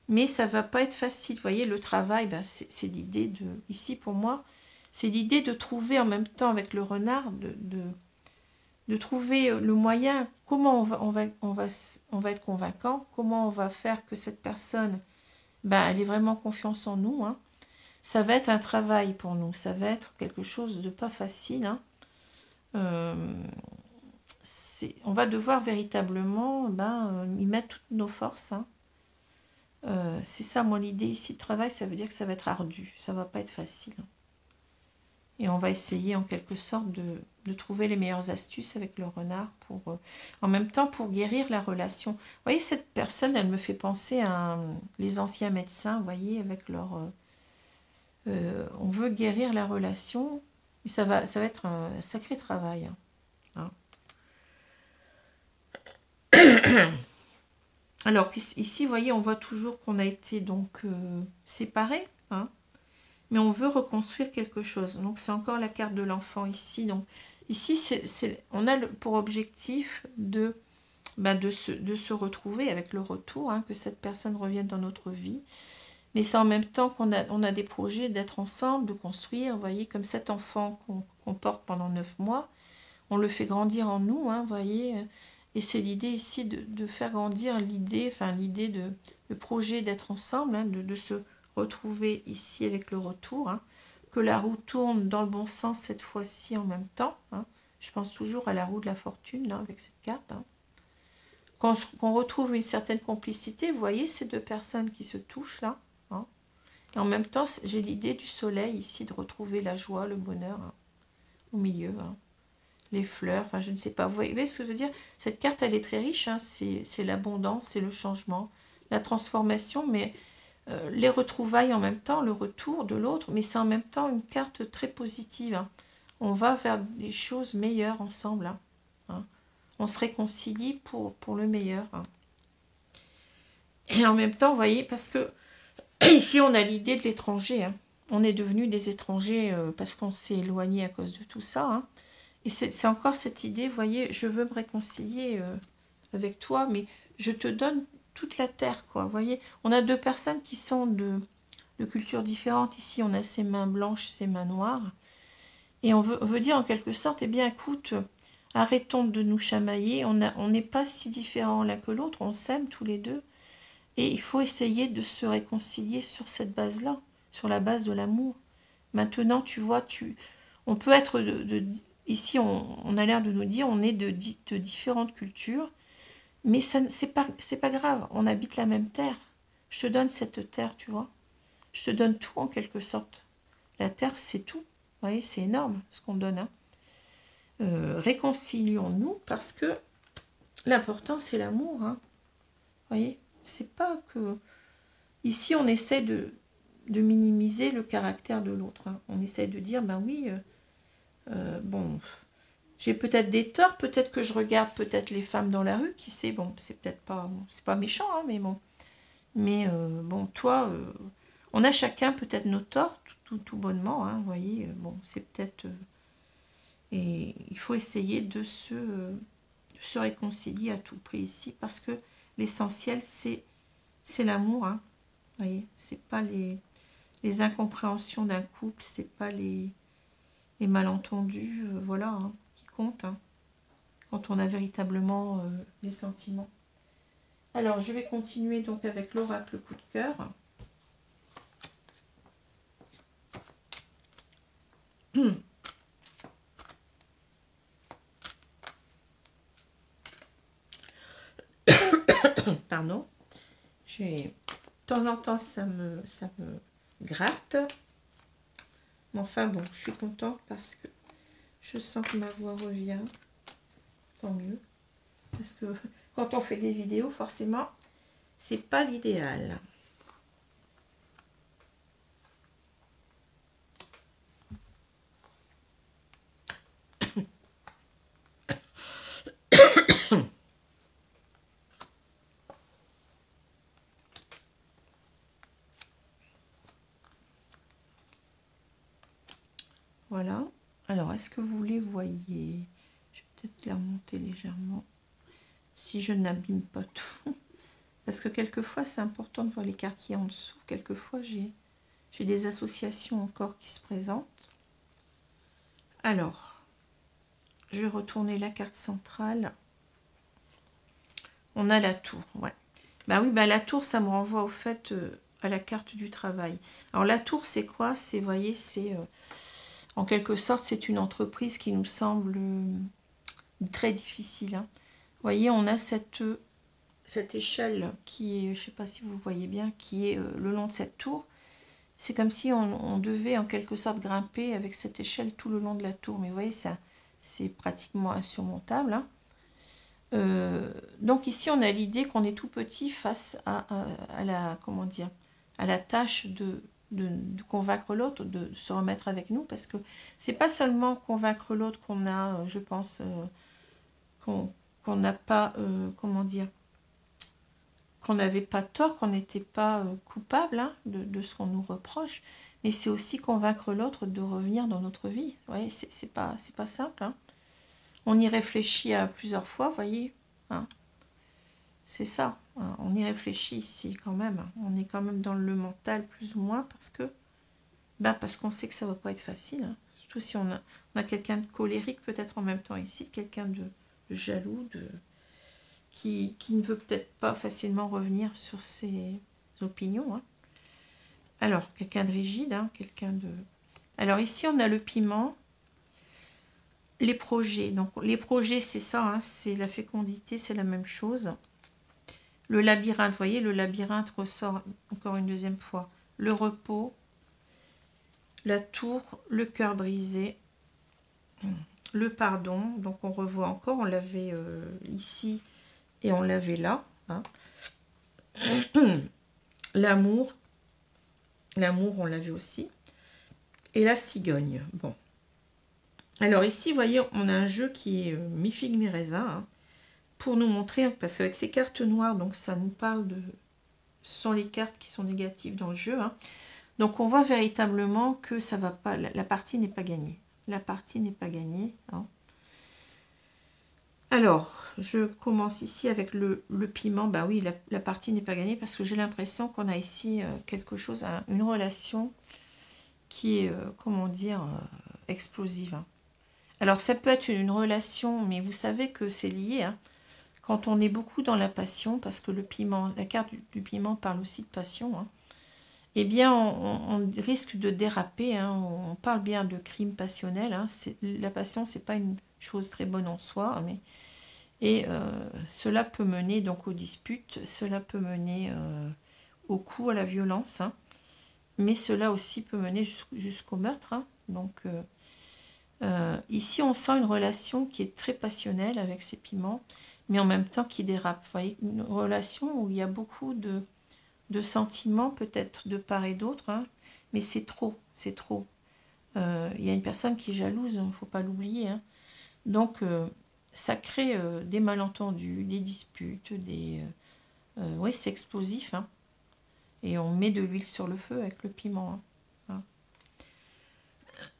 Mais ça ne va pas être facile, vous voyez, le travail, c'est l'idée de, ici pour moi, c'est l'idée de trouver en même temps avec le renard, de trouver le moyen, comment on va être convaincant, comment on va faire que cette personne, elle ait vraiment confiance en nous. Hein. Ça va être un travail pour nous, ça va être quelque chose de pas facile. Hein. On va devoir véritablement y mettre toutes nos forces. Hein. C'est ça, moi, l'idée ici de travail, ça veut dire que ça va être ardu, ça va pas être facile. Et on va essayer en quelque sorte de trouver les meilleures astuces avec le renard pour, en même temps, pour guérir la relation. Vous voyez, cette personne, elle me fait penser à les anciens médecins, vous voyez, avec leur... on veut guérir la relation, mais ça va être un sacré travail. Hein. Alors, ici, vous voyez, on voit toujours qu'on a été donc séparés, hein, mais on veut reconstruire quelque chose. Donc, c'est encore la carte de l'enfant ici. Donc, ici, on a pour objectif de se retrouver avec le retour, hein, que cette personne revienne dans notre vie. Mais c'est en même temps qu'on a des projets d'être ensemble, de construire, vous voyez, comme cet enfant qu'on porte pendant 9 mois, on le fait grandir en nous, hein, vous voyez. Et c'est l'idée ici de faire grandir l'idée, le projet d'être ensemble, hein, de se retrouver ici avec le retour, hein, que la roue tourne dans le bon sens cette fois-ci en même temps. Hein. Je pense toujours à la roue de la fortune, là, avec cette carte. Hein. Qu'on retrouve une certaine complicité, vous voyez ces deux personnes qui se touchent là. Hein. Et en même temps, j'ai l'idée du soleil ici, de retrouver la joie, le bonheur, hein, au milieu. Hein. Les fleurs, enfin je ne sais pas. Vous voyez ce que je veux dire? Cette carte, elle est très riche, hein, c'est l'abondance, c'est le changement, la transformation, mais les retrouvailles en même temps, le retour de l'autre, mais c'est en même temps une carte très positive. Hein. On va vers des choses meilleures ensemble. Hein. Hein. On se réconcilie pour le meilleur. Hein. Et en même temps, vous voyez, parce que ici, on a l'idée de l'étranger. Hein. On est devenus des étrangers parce qu'on s'est éloigné à cause de tout ça. Hein. Et c'est encore cette idée, vous voyez, je veux me réconcilier avec toi, mais je te donne toute la terre, quoi. Vous voyez, on a deux personnes qui sont de cultures différentes. Ici, on a ses mains blanches, ses mains noires. Et on veut dire en quelque sorte, eh bien, écoute, arrêtons de nous chamailler. On n'est pas si différents l'un que l'autre, on s'aime tous les deux. Et il faut essayer de se réconcilier sur cette base-là, sur la base de l'amour. Maintenant, tu vois, on peut être ici, on a l'air de nous dire, on est de différentes cultures, mais c'est pas grave, on habite la même terre. Je te donne cette terre, tu vois. Je te donne tout en quelque sorte. La terre, c'est tout. Vous voyez, c'est énorme ce qu'on donne. Hein. Réconcilions-nous parce que l'important, c'est l'amour. Hein. Vous voyez, c'est pas que... Ici, on essaie de minimiser le caractère de l'autre. Hein. On essaie de dire, ben oui... bon, j'ai peut-être des torts, peut-être que je regarde peut-être les femmes dans la rue, qui sait, bon, c'est peut-être pas, c'est pas méchant, hein, mais bon. Mais bon, toi, on a chacun peut-être nos torts, tout bonnement, hein, vous voyez, bon, c'est peut-être... et il faut essayer de se réconcilier à tout prix ici, parce que l'essentiel, c'est l'amour, hein, vous voyez, c'est pas les incompréhensions d'un couple, c'est pas les malentendus, voilà, hein, qui comptent, hein, quand on a véritablement des sentiments. Alors, je vais continuer donc avec l'oracle coup de cœur. Pardon. De temps en temps, ça me gratte. Mais enfin, bon, je suis contente parce que je sens que ma voix revient. Tant mieux. Parce que quand on fait des vidéos, forcément, c'est pas l'idéal. Voilà. Alors, est-ce que vous les voyez? Je vais peut-être les remonter légèrement. Si je n'abîme pas tout. Parce que quelquefois, c'est important de voir les cartes qui en dessous. Quelquefois, j'ai des associations encore qui se présentent. Alors, je vais retourner la carte centrale. On a la tour, ouais. Ben oui, ben la tour, ça me renvoie au fait à la carte du travail. Alors, la tour, c'est quoi? C'est, vous voyez, c'est... en quelque sorte, c'est une entreprise qui nous semble très difficile. Hein. Vous voyez, on a cette échelle qui est, je ne sais pas si vous voyez bien, qui est le long de cette tour. c'est comme si on devait en quelque sorte grimper avec cette échelle tout le long de la tour. Mais vous voyez, ça, c'est pratiquement insurmontable. Hein. Donc ici, on a l'idée qu'on est tout petit face à la, comment dire, à la tâche de convaincre l'autre, de se remettre avec nous, parce que c'est pas seulement convaincre l'autre qu'on a, je pense, qu'on n'a pas, comment dire, qu'on n'avait pas tort, qu'on n'était pas coupable hein, de ce qu'on nous reproche, mais c'est aussi convaincre l'autre de revenir dans notre vie. Vous voyez, c'est pas simple. Hein. On y réfléchit à plusieurs fois, vous voyez. Hein. C'est ça. Hein. On y réfléchit ici quand même. On est quand même dans le mental plus ou moins parce qu'on sait que ça ne va pas être facile. Hein. Surtout si on a quelqu'un de colérique peut-être en même temps ici, quelqu'un de jaloux, qui ne veut peut-être pas facilement revenir sur ses opinions. Hein. Alors, quelqu'un de rigide, hein, quelqu'un de... Alors ici, on a le piment, les projets. Donc, les projets, c'est ça, hein, c'est la fécondité, c'est la même chose. Le labyrinthe, vous voyez, le labyrinthe ressort encore une deuxième fois. Le repos, la tour, le cœur brisé, le pardon. Donc, on revoit encore, on l'avait ici et on l'avait là. Hein. L'amour, on l'avait aussi. Et la cigogne. Bon. Alors ici, vous voyez, on a un jeu qui est mi-figue, mi-raisin. Hein, pour nous montrer, parce qu'avec ces cartes noires, donc ça nous parle de... Ce sont les cartes qui sont négatives dans le jeu. Hein. Donc on voit véritablement que ça va pas... La partie n'est pas gagnée. La partie n'est pas gagnée. Hein. Alors, je commence ici avec le piment. Bah oui, la partie n'est pas gagnée parce que j'ai l'impression qu'on a ici quelque chose, une relation qui est, comment dire, explosive. Hein. Alors, ça peut être une relation, mais vous savez que c'est lié. Hein, quand on est beaucoup dans la passion, parce que le piment, la carte du piment parle aussi de passion, hein, eh bien, on risque de déraper. Hein, on parle bien de crime passionnel. Hein, la passion, c'est pas une chose très bonne en soi, mais... Et cela peut mener donc aux disputes, cela peut mener au coup, à la violence, hein, mais cela aussi peut mener jusqu'au meurtre. Hein. Donc ici, on sent une relation qui est très passionnelle avec ces piments, mais en même temps qui dérape. Vous voyez, une relation où il y a beaucoup de sentiments, peut-être de part et d'autre, hein, mais c'est trop, c'est trop. Il y a une personne qui est jalouse, il ne faut pas l'oublier. Hein. Donc... ça crée des malentendus, des disputes, oui, c'est explosif. Hein. Et on met de l'huile sur le feu avec le piment. Hein.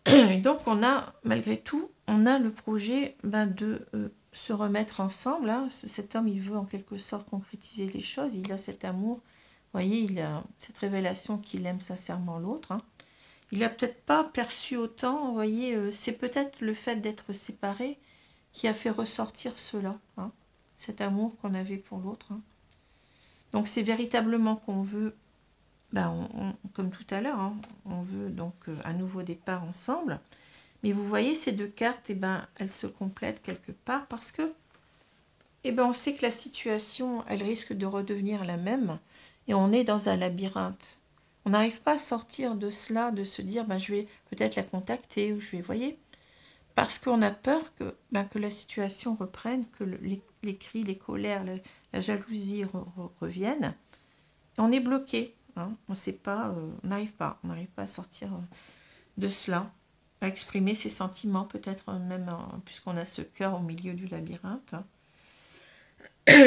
Et donc, on a, malgré tout, on a le projet de se remettre ensemble. Hein. Cet homme, il veut en quelque sorte concrétiser les choses. Il a cet amour. Vous voyez, il a cette révélation qu'il aime sincèrement l'autre. Hein. Il n'a peut-être pas perçu autant. Vous voyez, c'est peut-être le fait d'être séparés qui a fait ressortir cela, hein, cet amour qu'on avait pour l'autre. Hein. Donc c'est véritablement qu'on veut, comme tout à l'heure, hein, on veut donc un nouveau départ ensemble. Mais vous voyez ces deux cartes, elles se complètent quelque part parce que on sait que la situation, elle risque de redevenir la même et on est dans un labyrinthe. On n'arrive pas à sortir de cela, de se dire, je vais peut-être la contacter ou je vais, voyez, parce qu'on a peur que la situation reprenne, que les cris, les colères, la jalousie reviennent. On est bloqué. Hein, on ne sait pas, on n'arrive pas à sortir de cela, à exprimer ses sentiments, peut-être même, puisqu'on a ce cœur au milieu du labyrinthe. Hein.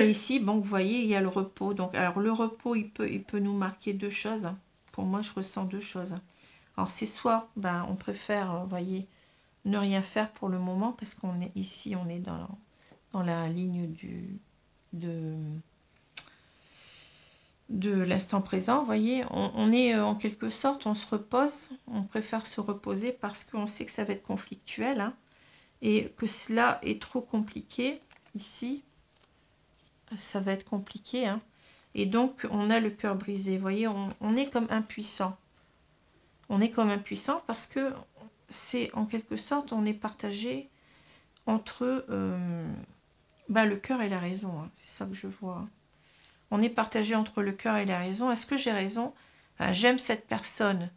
Ici, bon, vous voyez, il y a le repos. Donc, alors, le repos, il peut nous marquer deux choses. Hein. Pour moi, je ressens deux choses. Alors, c'est soit, on préfère, vous voyez, ne rien faire pour le moment parce qu'on est ici, on est dans la ligne de l'instant présent. Vous voyez, on est en quelque sorte, on se repose, on préfère se reposer parce qu'on sait que ça va être conflictuel hein, et que cela est trop compliqué ici. Ça va être compliqué. Hein, et donc, on a le cœur brisé. Vous voyez, on est comme impuissant. On est comme impuissant parce que c'est en quelque sorte, on est partagé entre le cœur et la raison. Hein, c'est ça que je vois. On est partagé entre le cœur et la raison. Est-ce que j'ai raison? Enfin, j'aime cette personne,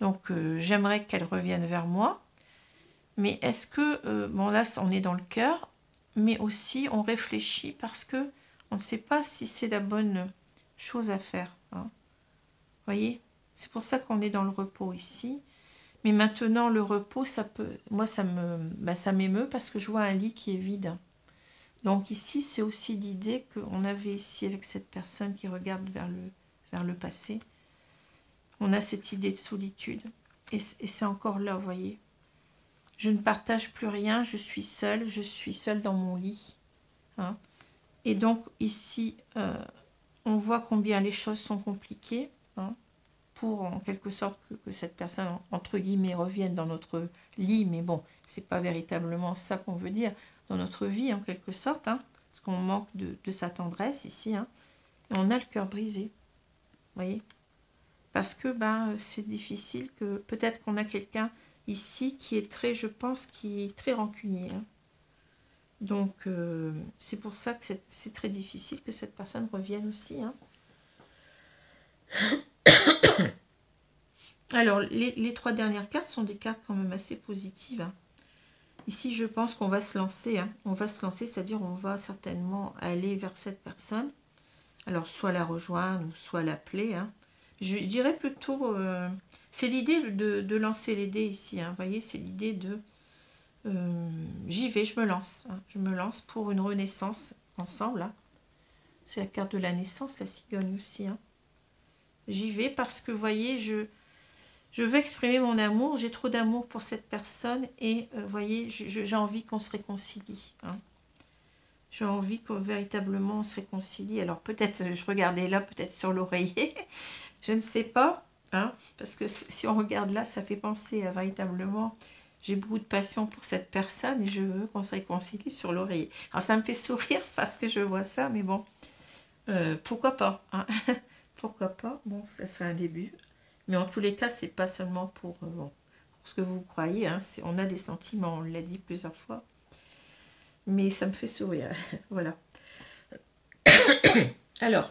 donc j'aimerais qu'elle revienne vers moi. Mais est-ce que, bon là on est dans le cœur, mais aussi on réfléchit parce que on ne sait pas si c'est la bonne chose à faire. Hein. Vous voyez, c'est pour ça qu'on est dans le repos ici. Mais maintenant le repos, ça peut, moi ça m'émeut parce que je vois un lit qui est vide. Donc ici c'est aussi l'idée qu'on avait ici avec cette personne qui regarde vers le passé. On a cette idée de solitude et c'est encore là, vous voyez. Je ne partage plus rien, je suis seule dans mon lit. Hein. Et donc ici, on voit combien les choses sont compliquées, hein, pour en quelque sorte que cette personne, entre guillemets, revienne dans notre lit. Mais bon, c'est pas véritablement ça qu'on veut dire, dans notre vie en quelque sorte, hein, parce qu'on manque de sa tendresse ici. Hein, et on a le cœur brisé, vous voyez. Parce que c'est difficile, que peut-être qu'on a quelqu'un ici qui est très, je pense, qui est très rancunier. Hein. Donc, c'est pour ça que c'est très difficile que cette personne revienne aussi. Hein. Alors, les 3 dernières cartes sont des cartes quand même assez positives. Hein. Ici, je pense qu'on va se lancer. Hein. On va se lancer, c'est-à-dire on va certainement aller vers cette personne. Alors, soit la rejoindre ou soit l'appeler. Hein. Je dirais plutôt, c'est l'idée de lancer les dés ici, hein, vous voyez, c'est l'idée de, j'y vais, je me lance, hein, je me lance pour une renaissance ensemble, hein. C'est la carte de la naissance, la cigogne aussi, hein. J'y vais parce que, vous voyez, je veux exprimer mon amour, j'ai trop d'amour pour cette personne et, vous voyez, j'ai envie qu'on se réconcilie, hein. J'ai envie que véritablement on se réconcilie. Alors peut-être, je regardais là, peut-être sur l'oreiller, je ne sais pas, hein, parce que si on regarde là, ça fait penser à véritablement, j'ai beaucoup de passion pour cette personne et je veux qu'on se réconcilie sur l'oreiller. Alors ça me fait sourire parce que je vois ça, mais bon, pourquoi pas, hein. Pourquoi pas, bon, ça serait un début. Mais en tous les cas, c'est pas seulement pour, bon, pour ce que vous croyez, hein, on a des sentiments, on l'a dit plusieurs fois. Mais ça me fait sourire, voilà. Alors,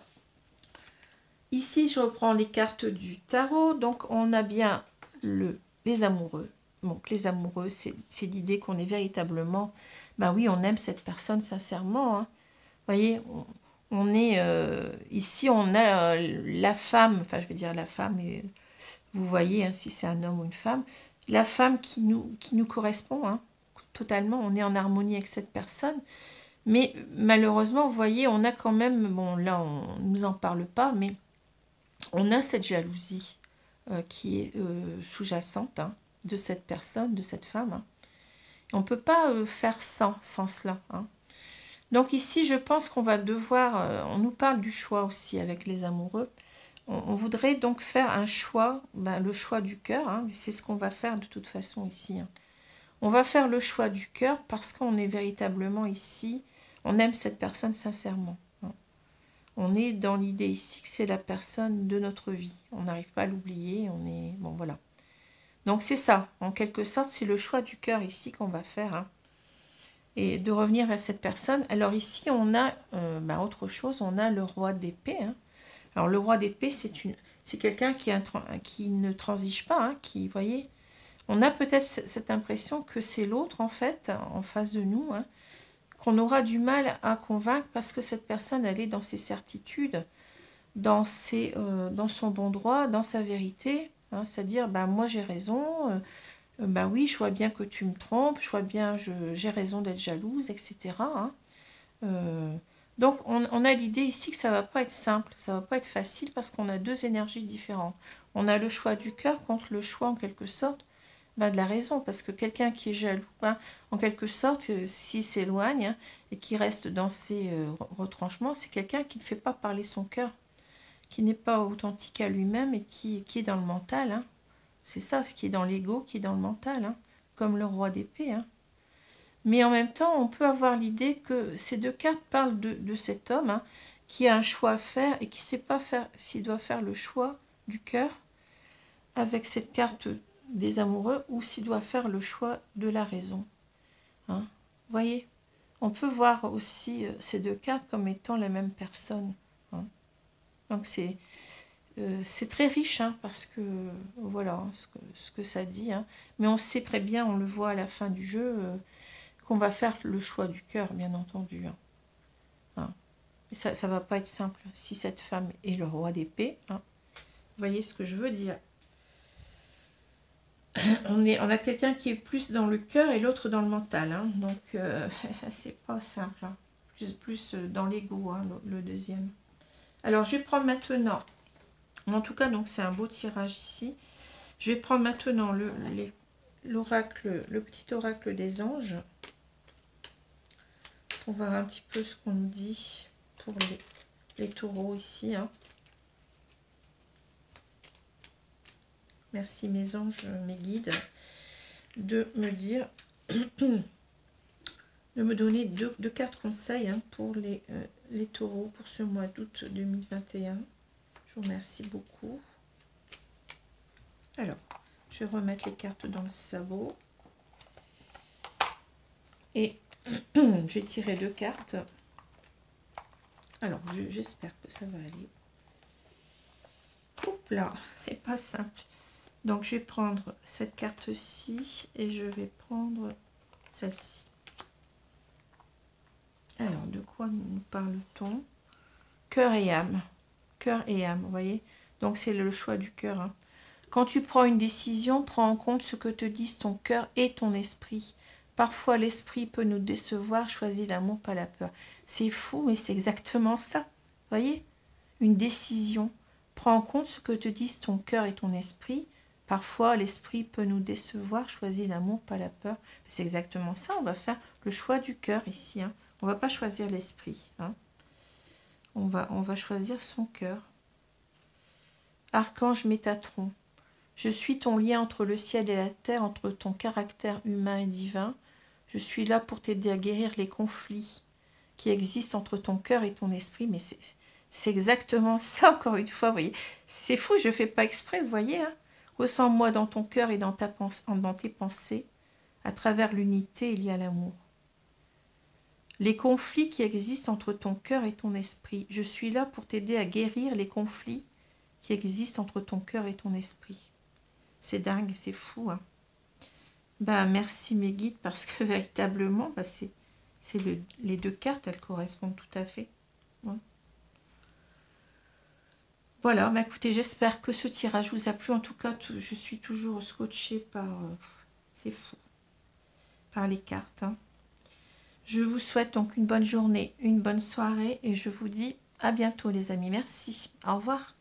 ici, je reprends les cartes du tarot. Donc, on a bien les amoureux. Donc, les amoureux, c'est l'idée qu'on est véritablement... Ben oui, on aime cette personne sincèrement. Hein. Vous voyez, on est... ici, on a la femme, enfin, je vais dire la femme, et vous voyez, hein, si c'est un homme ou une femme, la femme qui nous correspond, hein, totalement. On est en harmonie avec cette personne. Mais malheureusement, vous voyez, on a quand même... Bon, là, on ne nous en parle pas, mais... On a cette jalousie qui est sous-jacente, hein, de cette personne, de cette femme. Hein. On ne peut pas faire sans cela. Hein. Donc ici, je pense qu'on va devoir... on nous parle du choix aussi avec les amoureux. On voudrait donc faire un choix, le choix du cœur. Hein, c'est ce qu'on va faire de toute façon ici. Hein. On va faire le choix du cœur parce qu'on est véritablement ici. On aime cette personne sincèrement. On est dans l'idée ici que c'est la personne de notre vie. On n'arrive pas à l'oublier. On est... Bon, voilà. Donc, c'est ça. En quelque sorte, c'est le choix du cœur ici qu'on va faire. Hein. Et de revenir vers cette personne. Alors, ici, on a autre chose. On a le roi d'épée. Hein. Alors, le roi d'épée, c'est quelqu'un qui ne transige pas. Hein, qui, vous voyez, on a peut-être cette impression que c'est l'autre, en fait, en face de nous. Hein, qu'on aura du mal à convaincre parce que cette personne, elle est dans ses certitudes, dans son bon droit, dans sa vérité, hein, c'est-à-dire, moi j'ai raison, oui, je vois bien que tu me trompes, je vois bien, j'ai raison d'être jalouse, etc. Hein. Donc, on a l'idée ici que ça ne va pas être simple, ça ne va pas être facile parce qu'on a deux énergies différentes. On a le choix du cœur contre le choix, en quelque sorte, de la raison, parce que quelqu'un qui est jaloux, en quelque sorte, s'il s'éloigne, hein, et qui reste dans ses retranchements, c'est quelqu'un qui ne fait pas parler son cœur, qui n'est pas authentique à lui-même et qui est dans le mental. Hein. C'est ça, ce qui est dans l'ego, qui est dans le mental, hein, comme le roi d'épée. Hein. Mais en même temps, on peut avoir l'idée que ces deux cartes parlent de cet homme, hein, qui a un choix à faire et qui ne sait pas faire s'il doit faire le choix du cœur avec cette carte des amoureux ou s'il doit faire le choix de la raison. Hein. Vous voyez, on peut voir aussi ces deux cartes comme étant la même personne. Hein. Donc c'est C'est très riche, hein, parce que voilà ce que ça dit. Hein. Mais on sait très bien, on le voit à la fin du jeu, qu'on va faire le choix du cœur, bien entendu. Hein. Hein. Et ça va pas être simple. Si cette femme est le roi d'épée, hein, vous voyez ce que je veux dire. On a quelqu'un qui est plus dans le cœur et l'autre dans le mental. Hein. Donc, c'est pas simple. Hein. Plus dans l'ego, hein, le deuxième. Alors, je vais prendre maintenant... En tout cas, donc c'est un beau tirage ici. Je vais prendre maintenant l'oracle, le petit oracle des anges. Pour voir un petit peu ce qu'on nous dit pour les taureaux ici. Hein. Merci mes anges, mes guides, de me dire, de me donner deux cartes conseils, hein, pour les taureaux pour ce mois d'août 2021. Je vous remercie beaucoup. Alors, je vais remettre les cartes dans le sabot. Et je vais tirer 2 cartes. Alors, j'espère que ça va aller. Oups là, c'est pas simple. Donc, je vais prendre cette carte-ci et je vais prendre celle-ci. Alors, de quoi nous parle-t-on? Cœur et âme. Cœur et âme, vous voyez? Donc, c'est le choix du cœur. Hein. Quand tu prends une décision, prends en compte ce que te disent ton cœur et ton esprit. Parfois, l'esprit peut nous décevoir, choisis l'amour, pas la peur. C'est fou, mais c'est exactement ça. Vous voyez? Une décision. Prends en compte ce que te disent ton cœur et ton esprit. Parfois, l'esprit peut nous décevoir, choisis l'amour, pas la peur. C'est exactement ça, on va faire le choix du cœur ici. Hein. On ne va pas choisir l'esprit. Hein. On va choisir son cœur. Archange Métatron. Je suis ton lien entre le ciel et la terre, entre ton caractère humain et divin. Je suis là pour t'aider à guérir les conflits qui existent entre ton cœur et ton esprit. Mais c'est exactement ça, encore une fois. Vous voyez, c'est fou, je ne fais pas exprès, vous voyez. Hein. Ressens-moi dans ton cœur et dans tes pensées. À travers l'unité, il y a l'amour. Les conflits qui existent entre ton cœur et ton esprit. Je suis là pour t'aider à guérir les conflits qui existent entre ton cœur et ton esprit. C'est dingue, c'est fou. Hein. Ben, merci mes guides, parce que véritablement, ben, les 2 cartes, elles correspondent tout à fait. Ouais. Voilà, ben, écoutez, j'espère que ce tirage vous a plu. En tout cas, je suis toujours scotchée par... c'est fou. Par les cartes. Hein. Je vous souhaite donc une bonne journée, une bonne soirée, et je vous dis à bientôt les amis. Merci. Au revoir.